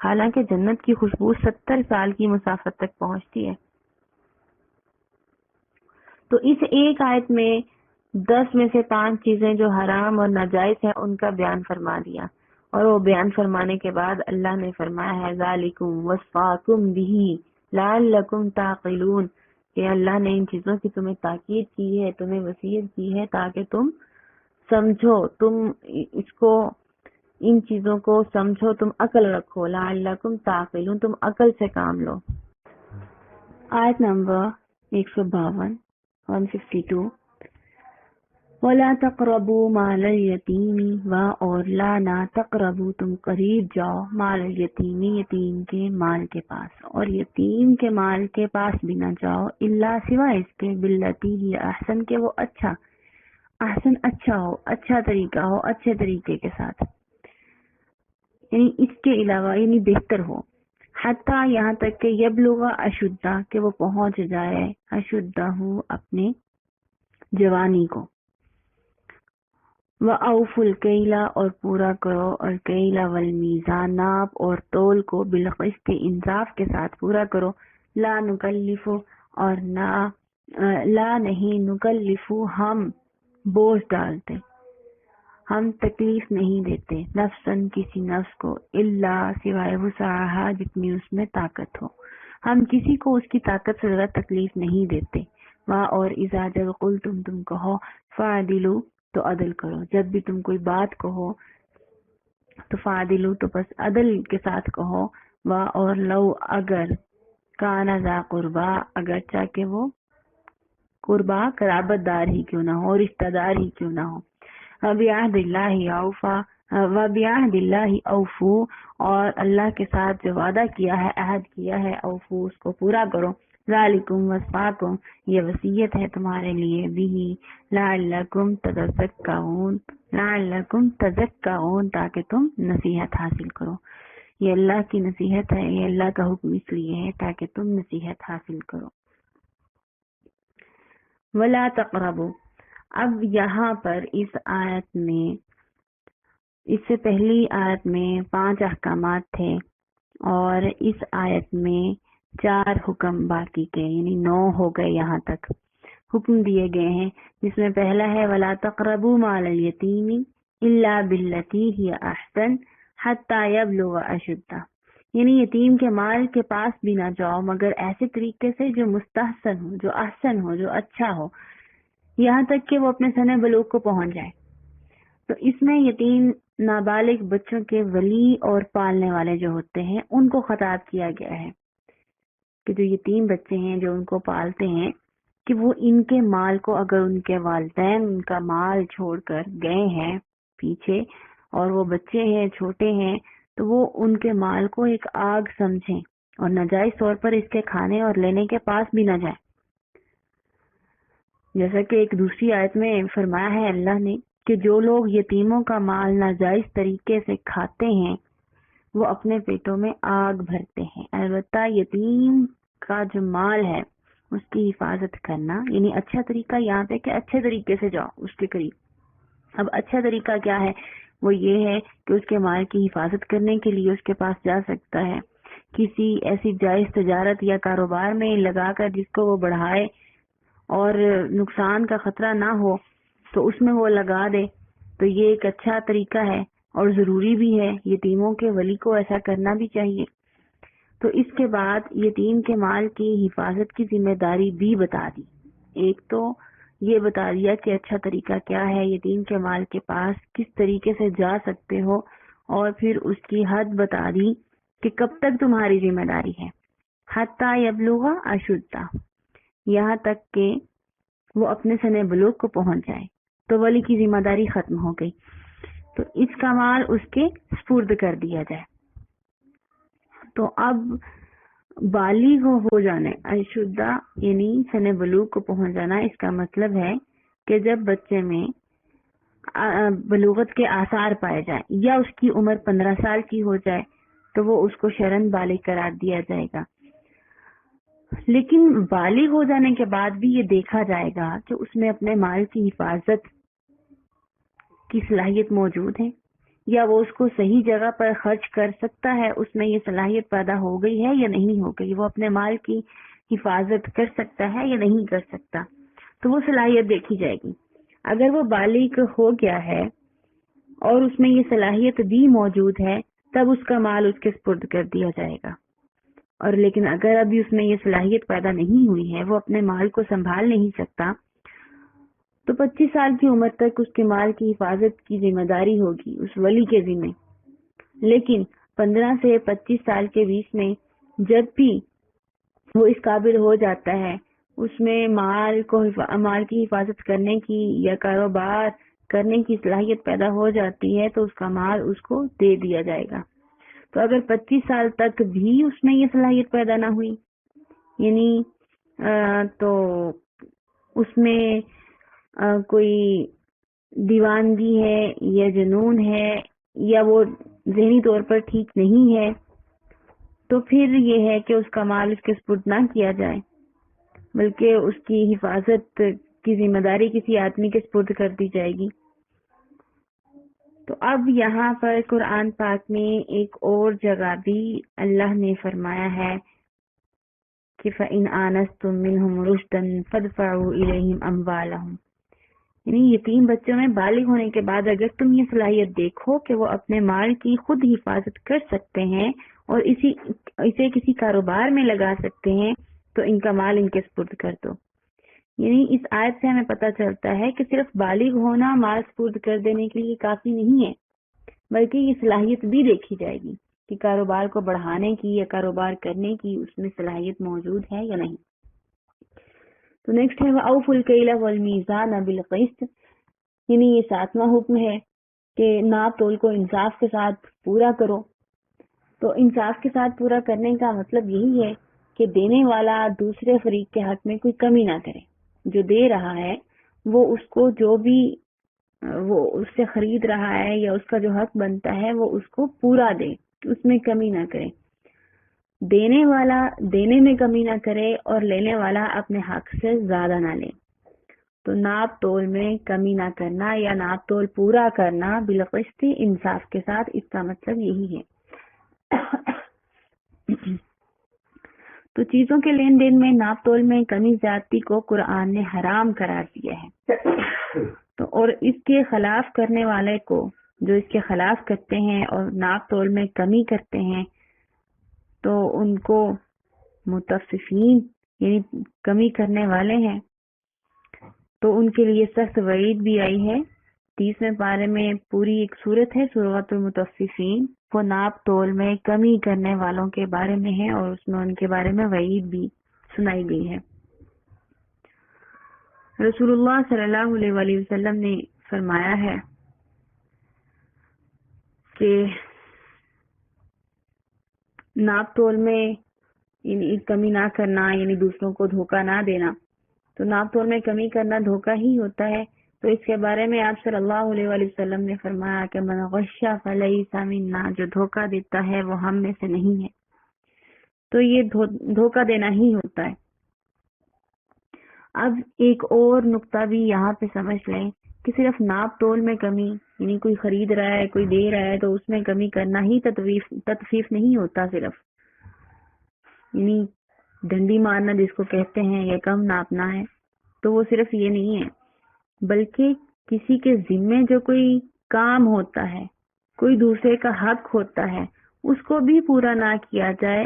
حالانکہ جنت کی خوشبو 70 سال کی مسافت تک پہنچتی ہے۔ تو اس ایک آیت میں 10 میں سے 5 چیزیں جو حرام اور ناجائز ہیں ان کا بیان فرما دیا، اور وہ بیان فرمانے کے بعد اللہ نے فرمایا ہے ذالکم وصفاکم بہ لعلکم تعقلون، کہ اللہ نے ان چیزوں کی تمہیں تاکید کی ہے، تمہیں وصیت کی ہے تاکہ تم سمجھو، تم اس کو، ان چیزوں کو سمجھو، تم عقل رکھو، لعلکم تعقلون، تم عقل سے کام لو۔ آیت نمبر 152 152 وَلَا تَقْرَبُوا مَالَ الْيَتِيمِ اور لا نہ تقربو، تم قریب جاؤ، مال الیتیم، یتیم کے مال کے پاس، اور یتیم کے مال کے پاس بھی نہ جاؤ الا سوائے اس کے باللتی ہی احسن، کہ وہ اچھا ہو، اچھا طریقہ ہو، اچھے طریقے کے ساتھ، یعنی اس کے علاوہ، یعنی بہتر ہو، حتیٰ یہاں تک کہ یبلغ اشدہ، کہ وہ پہنچ جائے اشدہ ہو، اپنے جوانی کو، وَأَوْفُوا الْكَيْلَ اور پورا کرو، اور کیلا والمیزان، ناپ اور تول کو، بالقسط انصاف کے ساتھ پورا کرو، لا نکلف اور لا نہیں نکلف ہم بوجھ ڈالتے، ہم تکلیف نہیں دیتے، نفسن کسی نفس کو، الا سوائے وسعہا جتنی اس میں طاقت ہو، ہم کسی کو اس کی طاقت سے زیادہ تکلیف نہیں دیتے، اور اذا جب قلتم تم کہو، فعدلوا تو عدل کرو، جب بھی تم کوئی بات کہو تو فعدلوا تو بس عدل کے ساتھ کہو، اور لو اگر، کانا ذا قربا اگرچہ کہ وہ قربا قرابت دار ہی کیوں نہ ہو، رشتہ دار ہی کیوں نہ ہو، وَبِعَهْدِ اللَّهِ اوفو اور اللہ کے ساتھ جو وعدہ کیا ہے، عہد کیا ہے، اوفو اس کو پورا کرو، ذالکم وصفاکم یہ وصیت ہے تمہارے لیے، بھی لعلکم تذکرون تاکہ تم نصیحت حاصل کرو، یہ اللہ کی نصیحت ہے، یہ اللہ کا حکم اس لیے ہے تاکہ تم نصیحت حاصل کرو۔ ولا تقربوا، اب یہاں پر اس آیت میں، اس سے پہلی آیت میں 5 احکامات تھے، اور اس آیت میں 4 حکم باقی کے، یعنی 9 ہو گئے، یہاں تک حکم دیے گئے ہیں، جس میں پہلا ہے وَلَا تَقْرَبُوا مَالَ الْيَتِيمِ إِلَّا بِالَّتِي هِيَ أَحْسَنُ حَتَّى يَبْلُغَ أَشُدَّهُ، یعنی یتیم کے مال کے پاس بھی نہ جاؤ مگر ایسے طریقے سے جو مستحسن ہو، جو احسن ہو، جو اچھا ہو، یہاں تک کہ وہ اپنے سن بلوغ کو پہنچ جائے۔ تو اس میں یتیم نابالغ بچوں کے ولی اور پالنے والے جو ہوتے ہیں ان کو خطاب کیا گیا ہے، کہ جو یتیم بچے ہیں جو ان کو پالتے ہیں، کہ وہ ان کے مال کو، اگر ان کے والدین ان کا مال چھوڑ کر گئے ہیں پیچھے اور وہ بچے ہیں، چھوٹے ہیں، تو وہ ان کے مال کو ایک آگ سمجھیں اور ناجائز طور پر اس کے کھانے اور لینے کے پاس بھی نہ جائیں، جیسا کہ ایک دوسری آیت میں فرمایا ہے اللہ نے کہ جو لوگ یتیموں کا مال ناجائز طریقے سے کھاتے ہیں وہ اپنے پیٹوں میں آگ بھرتے ہیں۔ البتہ یتیم کا جو مال ہے اس کی حفاظت کرنا، یعنی اچھا طریقہ یہاں پہ کہ اچھے طریقے سے جاؤ اس کے قریب۔ اب اچھا طریقہ کیا ہے؟ وہ یہ ہے کہ اس کے مال کی حفاظت کرنے کے لیے اس کے پاس جا سکتا ہے، کسی ایسی جائز تجارت یا کاروبار میں لگا کر جس کو وہ بڑھائے اور نقصان کا خطرہ نہ ہو تو اس میں وہ لگا دے، تو یہ ایک اچھا طریقہ ہے اور ضروری بھی ہے، یتیموں کے ولی کو ایسا کرنا بھی چاہیے۔ تو اس کے بعد یتیم کے مال کی حفاظت کی ذمہ داری بھی بتا دی، ایک تو یہ بتا دیا کہ اچھا طریقہ کیا ہے، یتیم کے مال کے پاس کس طریقے سے جا سکتے ہو، اور پھر اس کی حد بتا دی کہ کب تک تمہاری ذمہ داری ہے، حتی یبلغ اشدہ، یہاں تک کہ وہ اپنے سن بلوغ کو پہنچ جائے، تو ولی کی ذمہ داری ختم ہو گئی، تو اس کا مال اس کے سپرد کر دیا جائے۔ تو اب بالغ ہو جانے، اشدہ یعنی سن بلوغ کو پہنچ جانا، اس کا مطلب ہے کہ جب بچے میں بلوغت کے آثار پائے جائیں یا اس کی عمر 15 سال کی ہو جائے تو وہ اس کو شرعاً بالغ قرار دیا جائے گا، لیکن بالغ ہو جانے کے بعد بھی یہ دیکھا جائے گا کہ اس میں اپنے مال کی حفاظت کی صلاحیت موجود ہے یا وہ اس کو صحیح جگہ پر خرچ کر سکتا ہے، اس میں یہ صلاحیت پیدا ہو گئی ہے یا نہیں ہو گئی، وہ اپنے مال کی حفاظت کر سکتا ہے یا نہیں کر سکتا، تو وہ صلاحیت دیکھی جائے گی۔ اگر وہ بالغ ہو گیا ہے اور اس میں یہ صلاحیت بھی موجود ہے، تب اس کا مال اس کے سپرد کر دیا جائے گا۔ اور لیکن اگر ابھی اس میں یہ صلاحیت پیدا نہیں ہوئی ہے، وہ اپنے مال کو سنبھال نہیں سکتا، تو 25 سال کی عمر تک اس کے مال کی حفاظت کی ذمہ داری ہوگی اس ولی کے ذمہ۔ لیکن 15 سے 25 سال کے بیچ میں جب بھی وہ اس قابل ہو جاتا ہے، اس میں مال کی حفاظت کرنے کی یا کاروبار کرنے کی صلاحیت پیدا ہو جاتی ہے، تو اس کا مال اس کو دے دیا جائے گا۔ تو اگر 25 سال تک بھی اس میں یہ صلاحیت پیدا نہ ہوئی، یعنی تو اس میں کوئی دیوانگی ہے یا جنون ہے یا وہ ذہنی طور پر ٹھیک نہیں ہے، تو پھر یہ ہے کہ اس کا مال اس کے سپرد نہ کیا جائے، بلکہ اس کی حفاظت کی ذمہ داری کسی آدمی کے سپرد کر دی جائے گی۔ تو اب یہاں پر قرآن پاک میں ایک اور جگہ بھی اللہ نے فرمایا ہے کہ فَإِنْ آنَسْتُم مِّنْهُمْ رُشْدًا فَادْفَعُوا إِلَيْهِمْ أَمْوَالَهُمْ، یعنی یتیم بچوں میں بالغ ہونے کے بعد اگر تم یہ صلاحیت دیکھو کہ وہ اپنے مال کی خود حفاظت کر سکتے ہیں اور اسے کسی کاروبار میں لگا سکتے ہیں، تو ان کا مال ان کے سپرد کر دو۔ یعنی اس آیت سے ہمیں پتہ چلتا ہے کہ صرف بالغ ہونا مال سپرد کر دینے کے لیے کافی نہیں ہے، بلکہ یہ صلاحیت بھی دیکھی جائے گی کہ کاروبار کو بڑھانے کی یا کاروبار کرنے کی اس میں صلاحیت موجود ہے یا نہیں۔ تو نیکسٹ ہے وَأَوْفُوا الْكَيْلَ وَالْمِيزَانَ بِالْقِسْطِ، یعنی یہ 7واں حکم ہے کہ ناپ تول کو انصاف کے ساتھ پورا کرو۔ تو انصاف کے ساتھ پورا کرنے کا مطلب یہی ہے کہ دینے والا دوسرے فریق کے حق میں کوئی کمی نہ کرے، جو دے رہا ہے وہ اس کو جو بھی وہ اس سے خرید رہا ہے یا اس کا جو حق بنتا ہے وہ اس کو پورا دے، اس میں کمی نہ کرے۔ دینے والا دینے میں کمی نہ کرے اور لینے والا اپنے حق سے زیادہ نہ لے۔ تو ناپ تول میں کمی نہ کرنا یا ناپ تول پورا کرنا بالقسط، انصاف کے ساتھ، اس کا مطلب یہی ہے۔ تو چیزوں کے لین دین میں ناپ تول میں کمی زیادتی کو قرآن نے حرام قرار دیا ہے۔ تو اور اس کے خلاف کرنے والے کو، جو اس کے خلاف کرتے ہیں اور ناپ تول میں کمی کرتے ہیں، تو ان کو متففین یعنی کمی کرنے والے ہیں، تو ان کے لیے سخت وعید بھی آئی ہے۔ 30ویں پارے میں پوری ایک سورت ہے سورۃ المطففین، وہ ناپ تول میں کمی کرنے والوں کے بارے میں ہے اور اس میں ان کے بارے میں وعید بھی سنائی گئی ہے۔ رسول اللہ صلی اللہ علیہ وآلہ وسلم نے فرمایا ہے کہ ناپ تول میں یعنی کمی نہ کرنا، یعنی دوسروں کو دھوکہ نہ دینا۔ تو ناپ تول میں کمی کرنا دھوکہ ہی ہوتا ہے۔ تو اس کے بارے میں آپ صلی اللہ علیہ وآلہ وسلم نے فرمایا کہ من غش فلیس منا، جو دھوکہ دیتا ہے وہ ہم میں سے نہیں ہے۔ تو یہ دھوکہ دینا ہی ہوتا ہے۔ اب ایک اور نقطہ بھی یہاں پہ سمجھ لیں کہ صرف ناپ تول میں کمی، یعنی کوئی خرید رہا ہے کوئی دے رہا ہے تو اس میں کمی کرنا ہی تطفیف نہیں ہوتا صرف، یعنی ڈنڈی مارنا جس کو کہتے ہیں یا کم ناپنا ہے، تو وہ صرف یہ نہیں ہے، بلکہ کسی کے ذمے جو کوئی کام ہوتا ہے، کوئی دوسرے کا حق ہوتا ہے، اس کو بھی پورا نہ کیا جائے،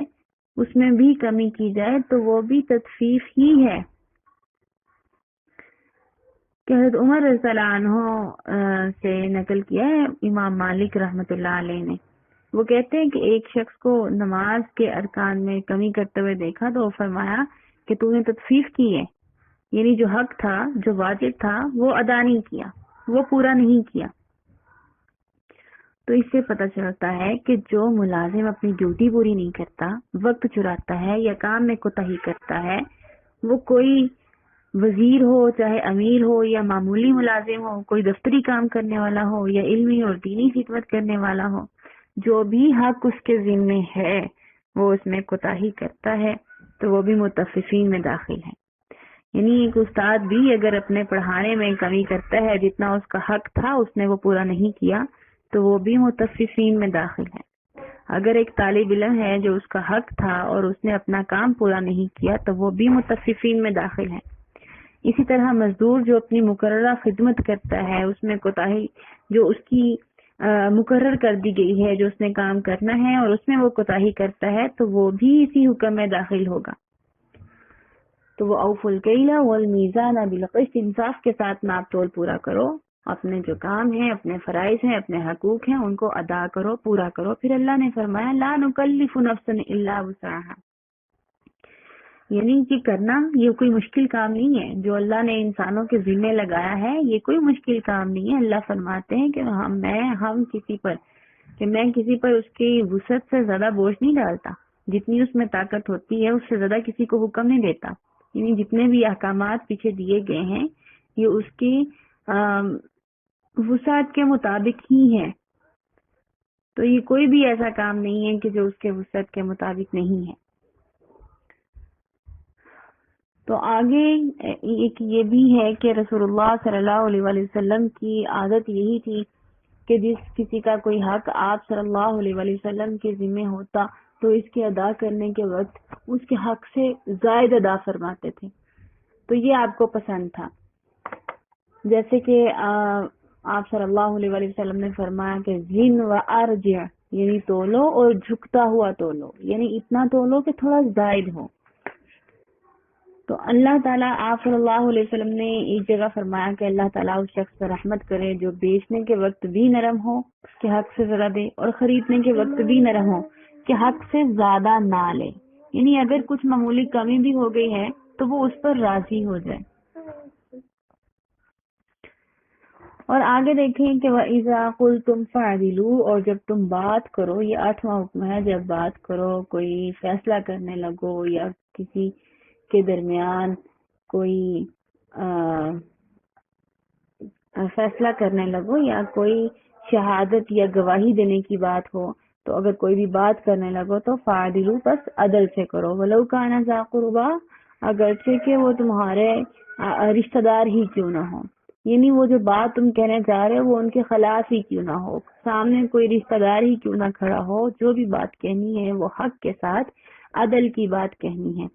اس میں بھی کمی کی جائے، تو وہ بھی تطفیف ہی ہے۔ کہ حضرت عمر رضی اللہ عنہ سے نقل کیا ہے امام مالک رحمۃ اللہ علیہ نے، وہ کہتے ہیں کہ ایک شخص کو نماز کے ارکان میں کمی کرتے ہوئے دیکھا تو وہ فرمایا کہ تو نے تطفیف کی ہے، یعنی جو حق تھا، جو واجب تھا، وہ ادا نہیں کیا، وہ پورا نہیں کیا۔ تو اس سے پتہ چلتا ہے کہ جو ملازم اپنی ڈیوٹی پوری نہیں کرتا، وقت چراتا ہے یا کام میں کوتاہی کرتا ہے، وہ کوئی وزیر ہو، چاہے امیر ہو یا معمولی ملازم ہو، کوئی دفتری کام کرنے والا ہو یا علمی اور دینی خدمت کرنے والا ہو، جو بھی حق اس کے ذمے ہے وہ اس میں کوتاہی کرتا ہے تو وہ بھی متففین میں داخل ہے۔ یعنی ایک استاد بھی اگر اپنے پڑھانے میں کمی کرتا ہے، جتنا اس کا حق تھا اس نے وہ پورا نہیں کیا، تو وہ بھی متففین میں داخل ہے۔ اگر ایک طالب علم ہے جو اس کا حق تھا اور اس نے اپنا کام پورا نہیں کیا تو وہ بھی متففین میں داخل ہے۔ اسی طرح مزدور جو اپنی مقررہ خدمت کرتا ہے اس میں کوتاہی جو اس کی مقرر کر دی گئی ہے جو اس نے کام کرنا ہے اور اس میں وہ کوتاہی کرتا ہے تو وہ بھی اسی حکم میں داخل ہوگا۔ تو وہ اوفوا الکیل والمیزان بالقسط، انصاف کے ساتھ ناپ تول پورا کرو، اپنے جو کام ہیں، اپنے فرائض ہیں، اپنے حقوق ہیں ان کو ادا کرو، پورا کرو۔ پھر اللہ نے فرمایا لا نکلف نفسا الا وسعها، یعنی کہ کرنا یہ کوئی مشکل کام نہیں ہے جو اللہ نے انسانوں کے ذمہ لگایا ہے، یہ کوئی مشکل کام نہیں ہے۔ اللہ فرماتے ہیں کہ میں کسی پر اس کی وسعت سے زیادہ بوجھ نہیں ڈالتا، جتنی اس میں طاقت ہوتی ہے اس سے زیادہ کسی کو حکم نہیں دیتا، یعنی جتنے بھی احکامات پیچھے دیے گئے ہیں یہ اس کی وسعت کے مطابق ہی ہے، تو یہ کوئی بھی ایسا کام نہیں ہے کہ جو اس کے وسعت کے مطابق نہیں ہے۔ تو آگے ایک یہ بھی ہے کہ رسول اللہ صلی اللہ علیہ وآلہ وسلم کی عادت یہی تھی کہ جس کسی کا کوئی حق آپ صلی اللہ علیہ وآلہ وسلم کے ذمہ ہوتا تو اس کے ادا کرنے کے وقت اس کے حق سے زائد ادا فرماتے تھے، تو یہ آپ کو پسند تھا۔ جیسے کہ آپ صلی اللہ علیہ وآلہ وسلم نے فرمایا کہ زن و ارجع، یعنی تولو اور جھکتا ہوا تولو، یعنی اتنا تولو کہ تھوڑا زائد ہو۔ تو اللہ تعالیٰ آپ صلی اللہ علیہ وسلم نے ایک جگہ فرمایا کہ اللہ تعالیٰ اس شخص پر رحمت کرے جو بیچنے کے وقت بھی نرم ہو کہ حق سے ذرا دے، اور خریدنے کے وقت بھی نرم ہو کہ حق سے زیادہ نہ لے، یعنی اگر کچھ معمولی کمی بھی ہو گئی ہے تو وہ اس پر راضی ہو جائے۔ اور آگے دیکھیں کہ وَإِذَا قُلْتُمْ فَاعْدِلُوا، اور جب تم بات کرو، یہ 8واں حکم ہے، جب بات کرو، کوئی فیصلہ کرنے لگو یا کسی کے درمیان کوئی فیصلہ کرنے لگو یا کوئی شہادت یا گواہی دینے کی بات ہو، تو اگر کوئی بھی بات کرنے لگو تو فَاعْدِلُوا، بس عدل سے کرو، وَلَوْ كَانَ ذَا قُرْبَىٰ، اگرچہ کہ وہ تمہارے رشتہ دار ہی کیوں نہ ہو، یعنی وہ جو بات تم کہنے جا رہے ہو وہ ان کے خلاف ہی کیوں نہ ہو، سامنے کوئی رشتہ دار ہی کیوں نہ کھڑا ہو، جو بھی بات کہنی ہے وہ حق کے ساتھ عدل کی بات کہنی ہے۔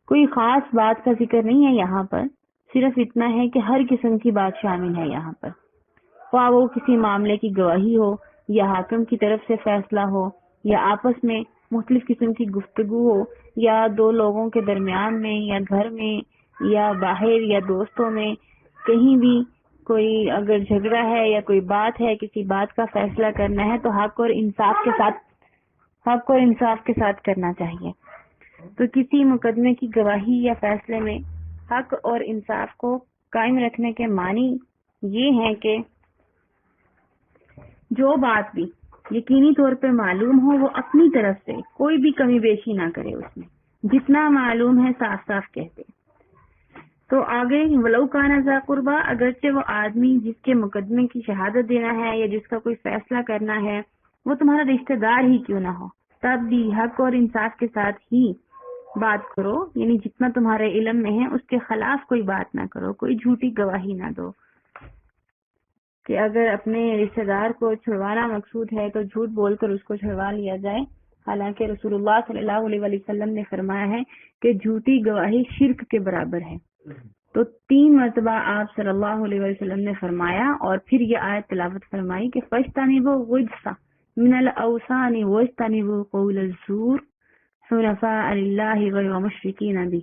کوئی خاص بات کا ذکر نہیں ہے یہاں پر، صرف اتنا ہے کہ ہر قسم کی بات شامل ہے یہاں پر، خواہ وہ کسی معاملے کی گواہی ہو یا حاکم کی طرف سے فیصلہ ہو یا آپس میں مختلف قسم کی گفتگو ہو یا دو لوگوں کے درمیان میں یا گھر میں یا باہر یا دوستوں میں، کہیں بھی کوئی اگر جھگڑا ہے یا کوئی بات ہے، کسی بات کا فیصلہ کرنا ہے تو حق اور انصاف کے ساتھ کرنا چاہیے۔ تو کسی مقدمے کی گواہی یا فیصلے میں حق اور انصاف کو قائم رکھنے کے معنی یہ ہیں کہ جو بات بھی یقینی طور پہ معلوم ہو وہ اپنی طرف سے کوئی بھی کمی بیشی نہ کرے، اس میں جتنا معلوم ہے صاف صاف کہتے۔ تو آگے ولو کان ذا قربا، اگرچہ وہ آدمی جس کے مقدمے کی شہادت دینا ہے یا جس کا کوئی فیصلہ کرنا ہے وہ تمہارا رشتہ دار ہی کیوں نہ ہو، تب بھی حق اور انصاف کے ساتھ ہی بات کرو، یعنی جتنا تمہارے علم میں ہے اس کے خلاف کوئی بات نہ کرو، کوئی جھوٹی گواہی نہ دو کہ اگر اپنے رشتہ دار کو چھڑوانا مقصود ہے تو جھوٹ بول کر اس کو چھڑوا لیا جائے، حالانکہ رسول اللہ صلی اللہ علیہ وسلم نے فرمایا ہے کہ جھوٹی گواہی شرک کے برابر ہے۔ تو 3 مرتبہ آپ صلی اللہ علیہ وسلم نے فرمایا اور پھر یہ آیت تلاوت فرمائی کہ فَاجْتَنِبُوا الرِّجْسَ مِنَ الْأَوْثَانِ وَاجْتَنِبُوا قَوْلَ الزُّورِ حُنَفَاءَ لِلَّهِ غَيْرَ مُشْرِكِينَ بِهِ،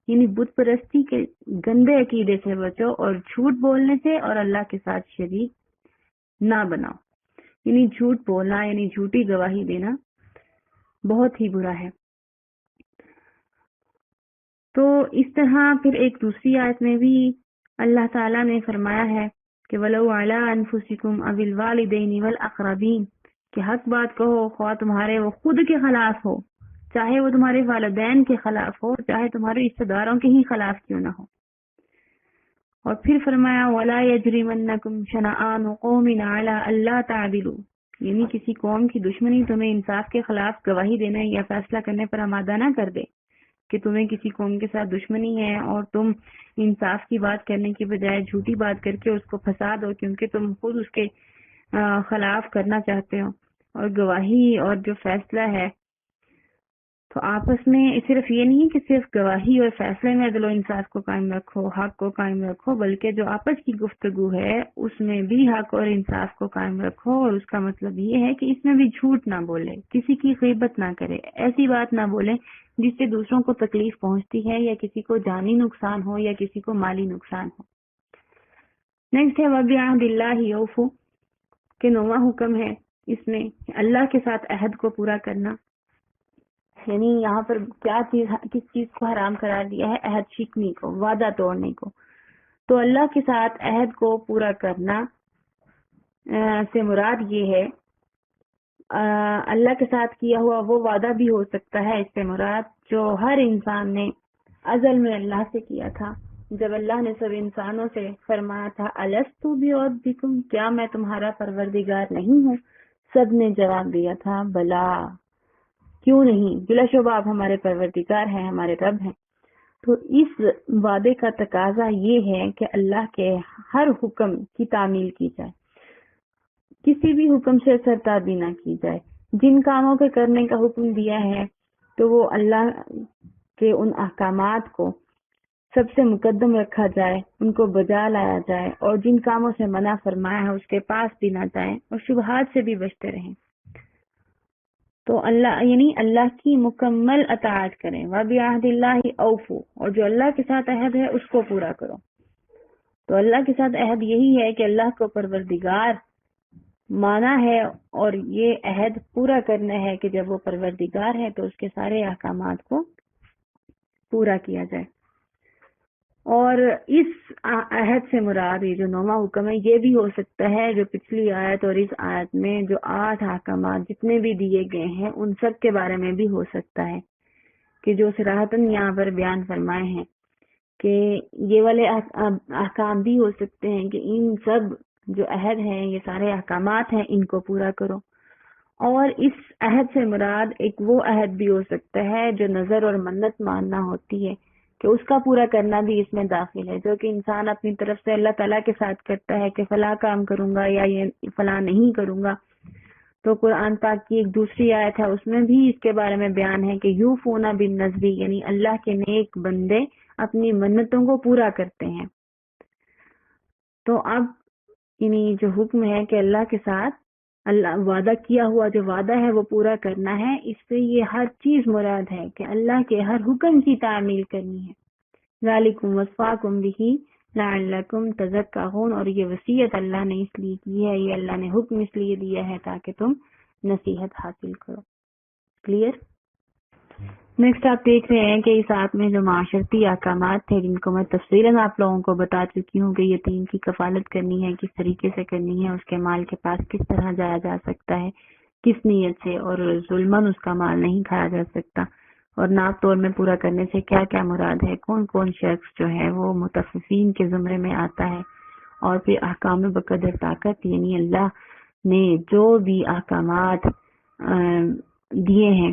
یعنی بت پرستی کے گندے عقیدے سے بچو اور جھوٹ بولنے سے اور اللہ کے ساتھ شریک نہ بناؤ، یعنی جھوٹ بولنا یعنی جھوٹی گواہی دینا بہت ہی برا ہے۔ تو اس طرح پھر ایک دوسری آیت میں بھی اللہ تعالیٰ نے فرمایا ہے کہ وَلَوْ عَلَىٰ أَنفُسِكُمْ أَوِ الْوَالِدَيْنِ وَالْأَقْرَبِينَ، کہ حق بات کہو خواہ تمہارے وہ خود کے خلاف ہو، چاہے وہ تمہارے والدین کے خلاف ہو، چاہے تمہارے رشتہ داروں کے ہی خلاف کیوں نہ ہو۔ اور پھر فرمایا وَلَا يَجْرِمَنَّكُمْ شَنَآنُ قَوْمٍ عَلَىٰ أَلَّا تَعْدِلُوا، یعنی کسی قوم کی دشمنی تمہیں انصاف کے خلاف گواہی دینے یا فیصلہ کرنے پر آمادہ نہ کر دے، کہ تمہیں کسی قوم کے ساتھ دشمنی ہے اور تم انصاف کی بات کرنے کی بجائے جھوٹی بات کر کے اس کو پھنسا دو کیونکہ تم خود اس کے خلاف کرنا چاہتے ہو، اور گواہی اور جو فیصلہ ہے تو آپس میں صرف یہ نہیں کہ صرف گواہی اور فیصلے میں عدل و انصاف کو قائم رکھو، حق کو قائم رکھو، بلکہ جو آپس کی گفتگو ہے اس میں بھی حق اور انصاف کو قائم رکھو، اور اس کا مطلب یہ ہے کہ اس میں بھی جھوٹ نہ بولے، کسی کی غیبت نہ کرے، ایسی بات نہ بولے جس سے دوسروں کو تکلیف پہنچتی ہے یا کسی کو جانی نقصان ہو یا کسی کو مالی نقصان ہو۔ نیکسٹ ہے وَبِعَهْدِ اللَّهِ أَوْفُوا، کہ 9واں حکم ہے اس میں اللہ کے ساتھ عہد کو پورا کرنا، یعنی یہاں پر کیا چیز، کس چیز کو حرام قرار دیا ہے؟ عہد شکنی کو، وعدہ توڑنے کو۔ تو اللہ کے ساتھ عہد کو پورا کرنا سے مراد یہ ہے اللہ کے ساتھ کیا ہوا وہ وعدہ بھی ہو سکتا ہے، اس سے مراد جو ہر انسان نے ازل میں اللہ سے کیا تھا، جب اللہ نے سب انسانوں سے فرمایا تھا الستُ بربکم، کیا میں تمہارا پروردگار نہیں ہوں؟ سب نے جواب دیا تھا بلا، کیوں نہیں، بلا شبہ آپ ہمارے پروردگار ہیں، ہمارے رب ہیں۔ تو اس وعدے کا تقاضا یہ ہے کہ اللہ کے ہر حکم کی تعمیل کی جائے، کسی بھی حکم سے سرتابی نہ کی جائے۔ جن کاموں کے کرنے کا حکم دیا ہے تو وہ اللہ کے ان احکامات کو سب سے مقدم رکھا جائے، ان کو بجا لایا جائے، اور جن کاموں سے منع فرمایا ہے اس کے پاس بھی نہ جائیں، اور شبہات سے بھی بچتے رہیں۔ تو اللہ یعنی اللہ کی مکمل اطاعت کریں، وَبِعَهْدِ اللَّهِ أَوْفُوا، اور جو اللہ کے ساتھ عہد ہے اس کو پورا کرو۔ تو اللہ کے ساتھ عہد یہی ہے کہ اللہ کو پروردگار مانا ہے، اور یہ عہد پورا کرنا ہے کہ جب وہ پروردگار ہے تو اس کے سارے احکامات کو پورا کیا جائے۔ اور اس عہد سے مراد یہ جو 9واں حکم ہے یہ بھی ہو سکتا ہے جو پچھلی آیت اور اس آیت میں جو 8 احکامات جتنے بھی دیے گئے ہیں ان سب کے بارے میں بھی ہو سکتا ہے، کہ جو صراحتاً یہاں پر بیان فرمائے ہیں کہ یہ والے احکام بھی ہو سکتے ہیں کہ ان سب جو عہد ہیں، یہ سارے احکامات ہیں، ان کو پورا کرو۔ اور اس عہد سے مراد ایک وہ عہد بھی ہو سکتا ہے جو نظر اور منت ماننا ہوتی ہے، کہ اس کا پورا کرنا بھی اس میں داخل ہے، جو کہ انسان اپنی طرف سے اللہ تعالیٰ کے ساتھ کرتا ہے کہ فلاں کام کروں گا یا یہ فلاں نہیں کروں گا۔ تو قرآن پاک کی ایک دوسری آیت ہے اس میں بھی اس کے بارے میں بیان ہے کہ یوفون بالنذر، یعنی اللہ کے نیک بندے اپنی منتوں کو پورا کرتے ہیں۔ تو اب یعنی جو حکم ہے کہ اللہ کے ساتھ اللہ وعدہ کیا ہوا جو وعدہ ہے وہ پورا کرنا ہے، اس سے یہ ہر چیز مراد ہے کہ اللہ کے ہر حکم کی تعمیل کرنی ہے۔ ذالکم وصاکم بہ لعلکم تذکرون، اور یہ وصیت اللہ نے اس لیے کی ہے، یہ اللہ نے حکم اس لیے دیا ہے تاکہ تم نصیحت حاصل کرو۔ کلیئر؟ نیکسٹ آپ دیکھ رہے ہیں کہ اس آیت میں جو معاشرتی احکامات تھے جن کو میں تفصیلاً آپ لوگوں کو بتا چکی ہوں کہ یتیم کی کفالت کرنی ہے، کس طریقے سے کرنی ہے، اس کے مال کے پاس کس طرح جایا جا سکتا ہے، کس نیت سے، اور ظلماً اس کا مال نہیں کھایا جا سکتا، اور ناپ تول میں پورا کرنے سے کیا کیا مراد ہے، کون کون شخص جو ہے وہ متففین کے زمرے میں آتا ہے، اور پھر احکام بقدر طاقت، یعنی اللہ نے جو بھی احکامات دیے ہیں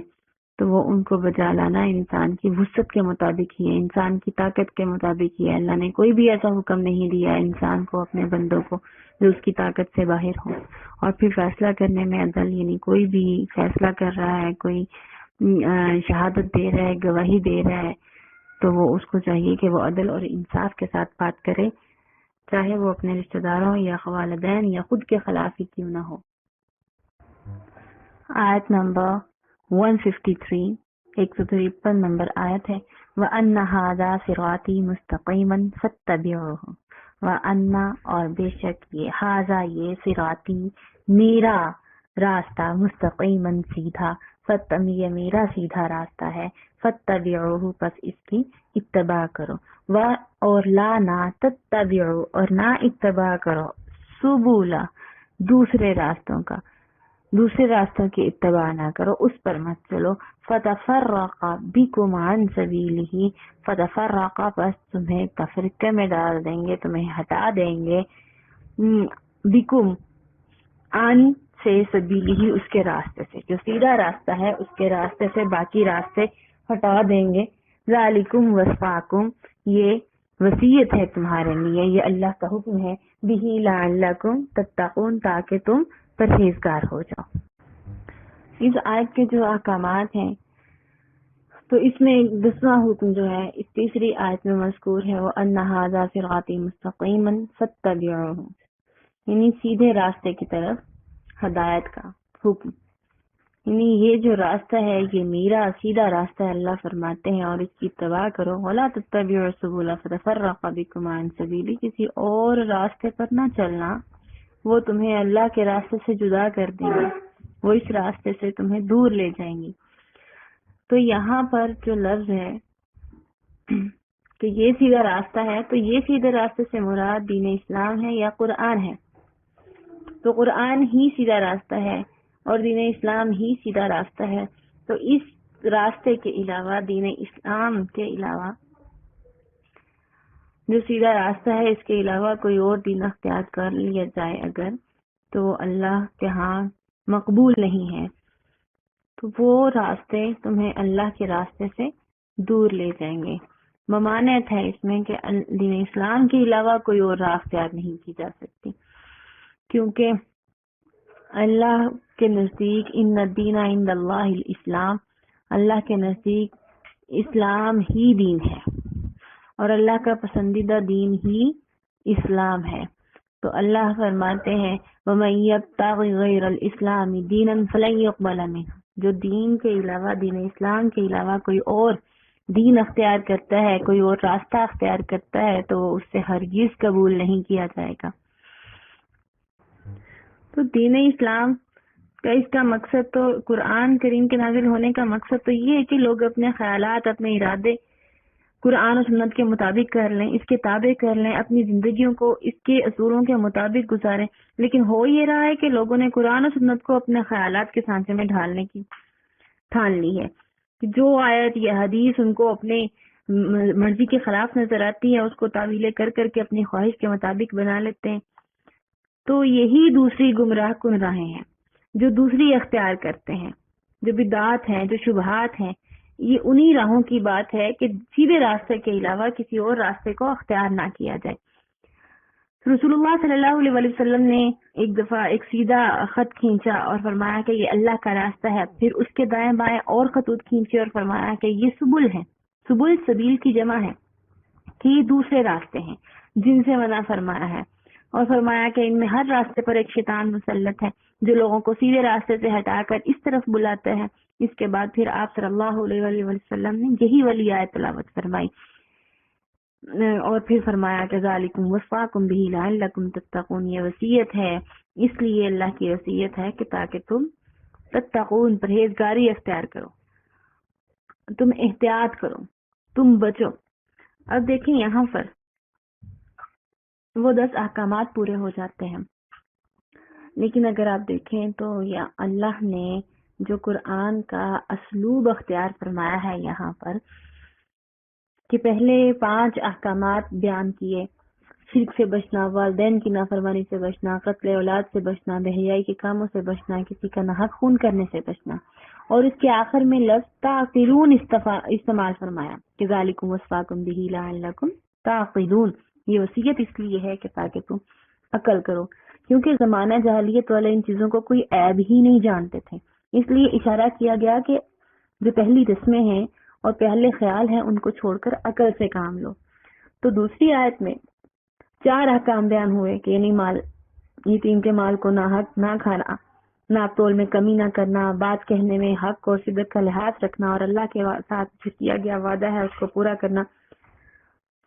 تو وہ ان کو بجا لانا انسان کی وسعت کے مطابق ہی ہے، انسان کی طاقت کے مطابق ہی ہے۔ اللہ نے کوئی بھی ایسا حکم نہیں دیا انسان کو، اپنے بندوں کو، جو اس کی طاقت سے باہر ہو۔ اور پھر فیصلہ کرنے میں عدل، یعنی کوئی بھی فیصلہ کر رہا ہے، کوئی شہادت دے رہا ہے، گواہی دے رہا ہے، تو وہ اس کو چاہیے کہ وہ عدل اور انصاف کے ساتھ بات کرے، چاہے وہ اپنے رشتہ داروں یا والدین یا خود کے خلاف ہی کیوں نہ ہو۔ آیت نمبر 153، 153 نمبر آیت ہے، وَأَنَّ هَذَا صِرَاطِي مُسْتَقِيمًا فَاتَّبِعُوهُ، وَأَنَّ اور بے شک یہ، هَذَا یہ، صِرَاطِی میرا راستہ، مستقیماً سیدھا، یہ میرا سیدھا راستہ ہے، فَاتَّبِعُوهُ پس اس کی اتباع کرو، اور لا نہ تتبعوا اور نہ اتباع کرو، سبولا دوسرے راستوں کا، دوسرے راستوں کی اتباع نہ کرو، اس پر مت چلو، فتفرق بکم عن سبیلہ، فتفرق پس تمہیں تفرقے میں ڈال دیں گے، تمہیں ہٹا دیں گے، بکم عن سے سبیلہ اس کے راستے سے، جو سیدھا راستہ ہے اس کے راستے سے باقی راستے ہٹا دیں گے۔ ذالکم وصاکم، یہ وصیت ہے تمہارے لیے، یہ اللہ کا حکم ہے، بِهِ لَعَلَّكُمْ تَتَّقُونَ تاکہ تم پرہیزگار ہو جاؤ۔ اس آیت کے جو احکامات ہیں تو اس میں 10واں حکم جو ہے اس تیسری آیت میں مذکور ہے، وہ أَنَّ هَذَا صِرَاطِي مُسْتَقِيمًا فَاتَّبِعُوهُ، یعنی سیدھے راستے کی طرف ہدایت کا حکم، یعنی یہ جو راستہ ہے یہ میرا سیدھا راستہ ہے، اللہ فرماتے ہیں، اور اس کی اتباع کرو۔ وَلَا تَتَّبِعُوا السُّبُلَ فَتَفَرَّقَ بِكُمْ عَنْ سَبِيلِهِ، کسی اور راستے پر نہ چلنا، وہ تمہیں اللہ کے راستے سے جدا کر دیں گے، وہ اس راستے سے تمہیں دور لے جائیں گی۔ تو یہاں پر جو لفظ ہے کہ یہ سیدھا راستہ ہے، تو یہ سیدھے راستے سے مراد دین اسلام ہے یا قرآن ہے؟ تو قرآن ہی سیدھا راستہ ہے اور دین اسلام ہی سیدھا راستہ ہے، تو اس راستے کے علاوہ، دین اسلام کے علاوہ جو سیدھا راستہ ہے، اس کے علاوہ کوئی اور دین اختیار کر لیا جائے اگر، تو اللہ کے ہاں مقبول نہیں ہے، تو وہ راستے تمہیں اللہ کے راستے سے دور لے جائیں گے۔ ممانعت ہے اس میں کہ دین اسلام کے علاوہ کوئی اور راہ اختیار نہیں کی جا سکتی، کیونکہ اللہ کے نزدیک ان الدین عند اللہ الاسلام، اللہ کے نزدیک اسلام ہی دین ہے اور اللہ کا پسندیدہ دین ہی اسلام ہے۔ تو اللہ فرماتے ہیں وَمَن يَبْتَغِ غَيْرَ الْإِسْلَامِ دِينًا فَلَن يُقْبَلَ مِنْهُ، جو دین کے علاوہ، دین اسلام کے علاوہ کوئی اور دین اختیار کرتا ہے، کوئی اور راستہ اختیار کرتا ہے، تو اس سے ہرگز قبول نہیں کیا جائے گا۔ تو دین اسلام کا اس کا مقصد تو قرآن کریم کے نازل ہونے کا مقصد تو یہ ہے کہ لوگ اپنے خیالات، اپنے ارادے قرآن و سنت کے مطابق کر لیں، اس کے تابع کر لیں، اپنی زندگیوں کو اس کے اصولوں کے مطابق گزاریں۔ لیکن ہو یہ رہا ہے کہ لوگوں نے قرآن و سنت کو اپنے خیالات کے سانچے میں ڈھالنے کی ٹھان لی ہے، کہ جو آیت یا حدیث ان کو اپنے مرضی کے خلاف نظر آتی ہے اس کو تعویلیں کر کر کے اپنی خواہش کے مطابق بنا لیتے ہیں۔ تو یہی دوسری گمراہ کن راہیں ہیں جو دوسری اختیار کرتے ہیں، جو بدعات ہیں، جو شبہات ہیں، یہ انہی راہوں کی بات ہے کہ سیدھے راستے کے علاوہ کسی اور راستے کو اختیار نہ کیا جائے۔ رسول اللہ صلی اللہ علیہ وسلم نے ایک دفعہ ایک سیدھا خط کھینچا اور فرمایا کہ یہ اللہ کا راستہ ہے، پھر اس کے دائیں بائیں اور خطوط کھینچے اور فرمایا کہ یہ سبل ہیں، سبل سبیل کی جمع ہے کہ یہ دوسرے راستے ہیں جن سے منع فرمایا ہے، اور فرمایا کہ ان میں ہر راستے پر ایک شیطان مسلط ہے جو لوگوں کو سیدھے راستے سے ہٹا کر اس طرف بلاتا ہے۔ اس کے بعد پھر آپ صلی اللہ علیہ وسلم نے یہی والی آیت تلاوت فرمائی اور پھر فرمایا کہ ذالکم وصاکم بہ لعلکم تتقون، یہ وصیت ہے، اس لیے اللہ کی وصیت ہے کہ تاکہ تم تتقون، پرہیزگاری اختیار کرو، تم احتیاط کرو، تم بچو۔ اب دیکھیں یہاں پر وہ 10 احکامات پورے ہو جاتے ہیں، لیکن اگر آپ دیکھیں تو یا اللہ نے جو قرآن کا اسلوب اختیار فرمایا ہے یہاں پر کہ پہلے 5 احکامات بیان کیے، شرک سے بچنا، والدین کی نافرمانی سے بچنا، قتل اولاد سے بچنا، بے حیائی کے کاموں سے بچنا، کسی کا ناحق خون کرنے سے بچنا، اور اس کے آخر میں لفظ تعقلون استعمال فرمایا کہ ذالکم وصاکم بہ لعلکم تعقلون، یہ وصیت اس لیے ہے کہ تاکہ تم عقل کرو، کیونکہ زمانہ جاہلیت والے ان چیزوں کو کوئی عیب ہی نہیں جانتے تھے، اس لیے اشارہ کیا گیا کہ جو پہلی رسمیں ہیں اور پہلے خیال ہیں ان کو چھوڑ کر عقل سے کام لو۔ تو دوسری آیت میں 4 احکام بیان ہوئے کہ یعنی یتیم کے مال کو ناحق نہ کھانا، ناپ تول میں کمی نہ کرنا، بات کہنے میں حق اور صدق کا لحاظ رکھنا، اور اللہ کے ساتھ جو کیا گیا وعدہ ہے اس کو پورا کرنا۔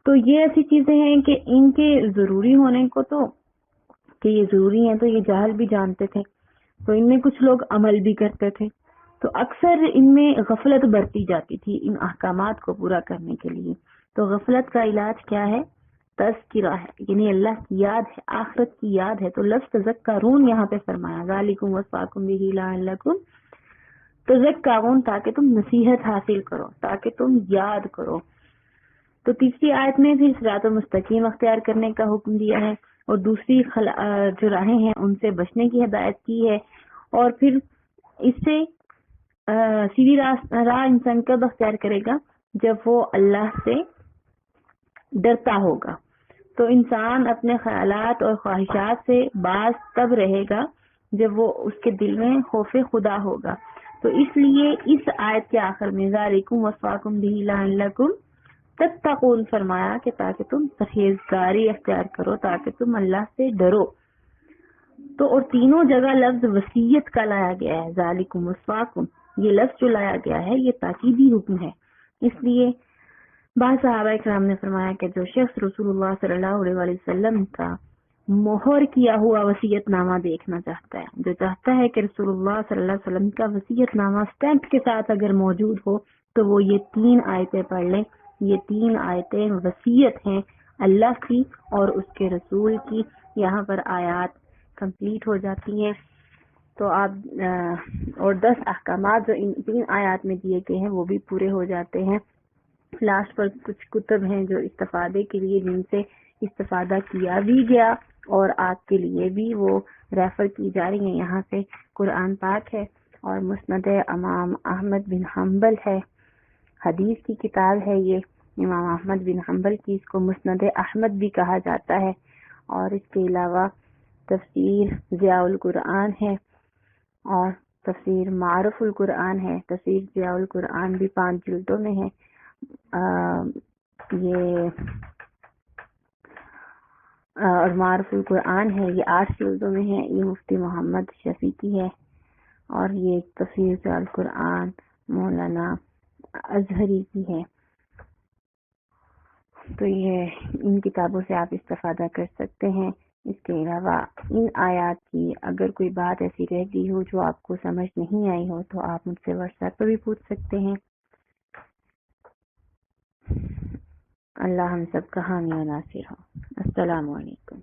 تو یہ ایسی چیزیں ہیں کہ ان کے ضروری ہونے کو تو کہ یہ ضروری ہیں تو یہ جاہل بھی جانتے تھے، تو ان میں کچھ لوگ عمل بھی کرتے تھے، تو اکثر ان میں غفلت برتی جاتی تھی ان احکامات کو پورا کرنے کے لیے۔ تو غفلت کا علاج کیا ہے؟ تذکرہ ہے، یعنی اللہ کی یاد ہے، آخرت کی یاد ہے۔ تو لفظ تذکرون یہاں پہ فرمایا ذالکم وصاکم بہ لعلکم تذکرون، تاکہ تم نصیحت حاصل کرو، تاکہ تم یاد کرو۔ تو تیسری آیت میں بھی صراط مستقیم اختیار کرنے کا حکم دیا ہے اور دوسری جو راہیں ہیں ان سے بچنے کی ہدایت کی ہے، اور پھر اس سے سیدھی راہ انسان کب اختیار کرے گا؟ جب وہ اللہ سے ڈرتا ہوگا. تو انسان اپنے خیالات اور خواہشات سے باز تب رہے گا جب وہ اس کے دل میں خوف خدا ہوگا. تو اس لیے اس آیت کے آخر میں ذالکم وصاکم بہ لعلکم تتقون فرمایا کہ تاکہ تم پرہیزگاری اختیار کرو، تاکہ تم اللہ سے ڈرو. تو اور تینوں جگہ لفظ وصیت کا لایا گیا ہے. ذالکم وصاکم یہ لفظ جو لایا گیا ہے یہ تاکیدی حکم ہے. اس لیے بعض صحابہ کرام نے فرمایا کہ جو شخص رسول اللہ صلی اللہ علیہ وسلم کا مہر کیا ہوا وصیت نامہ دیکھنا چاہتا ہے، جو چاہتا ہے کہ رسول اللہ صلی اللہ علیہ وسلم کا وصیت نامہ اسٹیمپ کے ساتھ اگر موجود ہو تو وہ یہ 3 آیتیں پڑھ لیں. یہ 3 آیتیں وصیت ہیں اللہ کی اور اس کے رسول کی. یہاں پر آیات کمپلیٹ ہو جاتی ہیں. تو آپ اور 10 احکامات جو ان 3 آیات میں دیے گئے ہیں وہ بھی پورے ہو جاتے ہیں. لاسٹ پر کچھ کتب ہیں جو استفادے کے لیے جن سے استفادہ کیا بھی گیا اور آپ کے لیے بھی وہ ریفر کی جا رہی ہیں. یہاں سے قرآن پاک ہے اور مسند امام احمد بن حنبل ہے، حدیث کی کتاب ہے یہ امام احمد بن حنبل کی. اس کو مسند احمد بھی کہا جاتا ہے. اور اس کے علاوہ تفسیر ضیاء القرآن ہے اور تفسیر معرف القرآن ہے. تفسیر ضیاء القرآن بھی 5 جلدوں میں ہے. یہ اور معرف القرآن ہے یہ 8 جلدوں میں ہے. یہ مفتی محمد شفیع کی ہے. اور یہ تفسیر ضیاء القرآن مولانا اظہری کی ہے. تو یہ ان کتابوں سے آپ استفادہ کر سکتے ہیں. اس کے علاوہ ان آیات کی اگر کوئی بات ایسی رہ گئی ہو جو آپ کو سمجھ نہیں آئی ہو تو آپ مجھ سے واٹس ایپ پر بھی پوچھ سکتے ہیں. اللہ ہم سب کا حامی و ناصر ہو. السلام علیکم.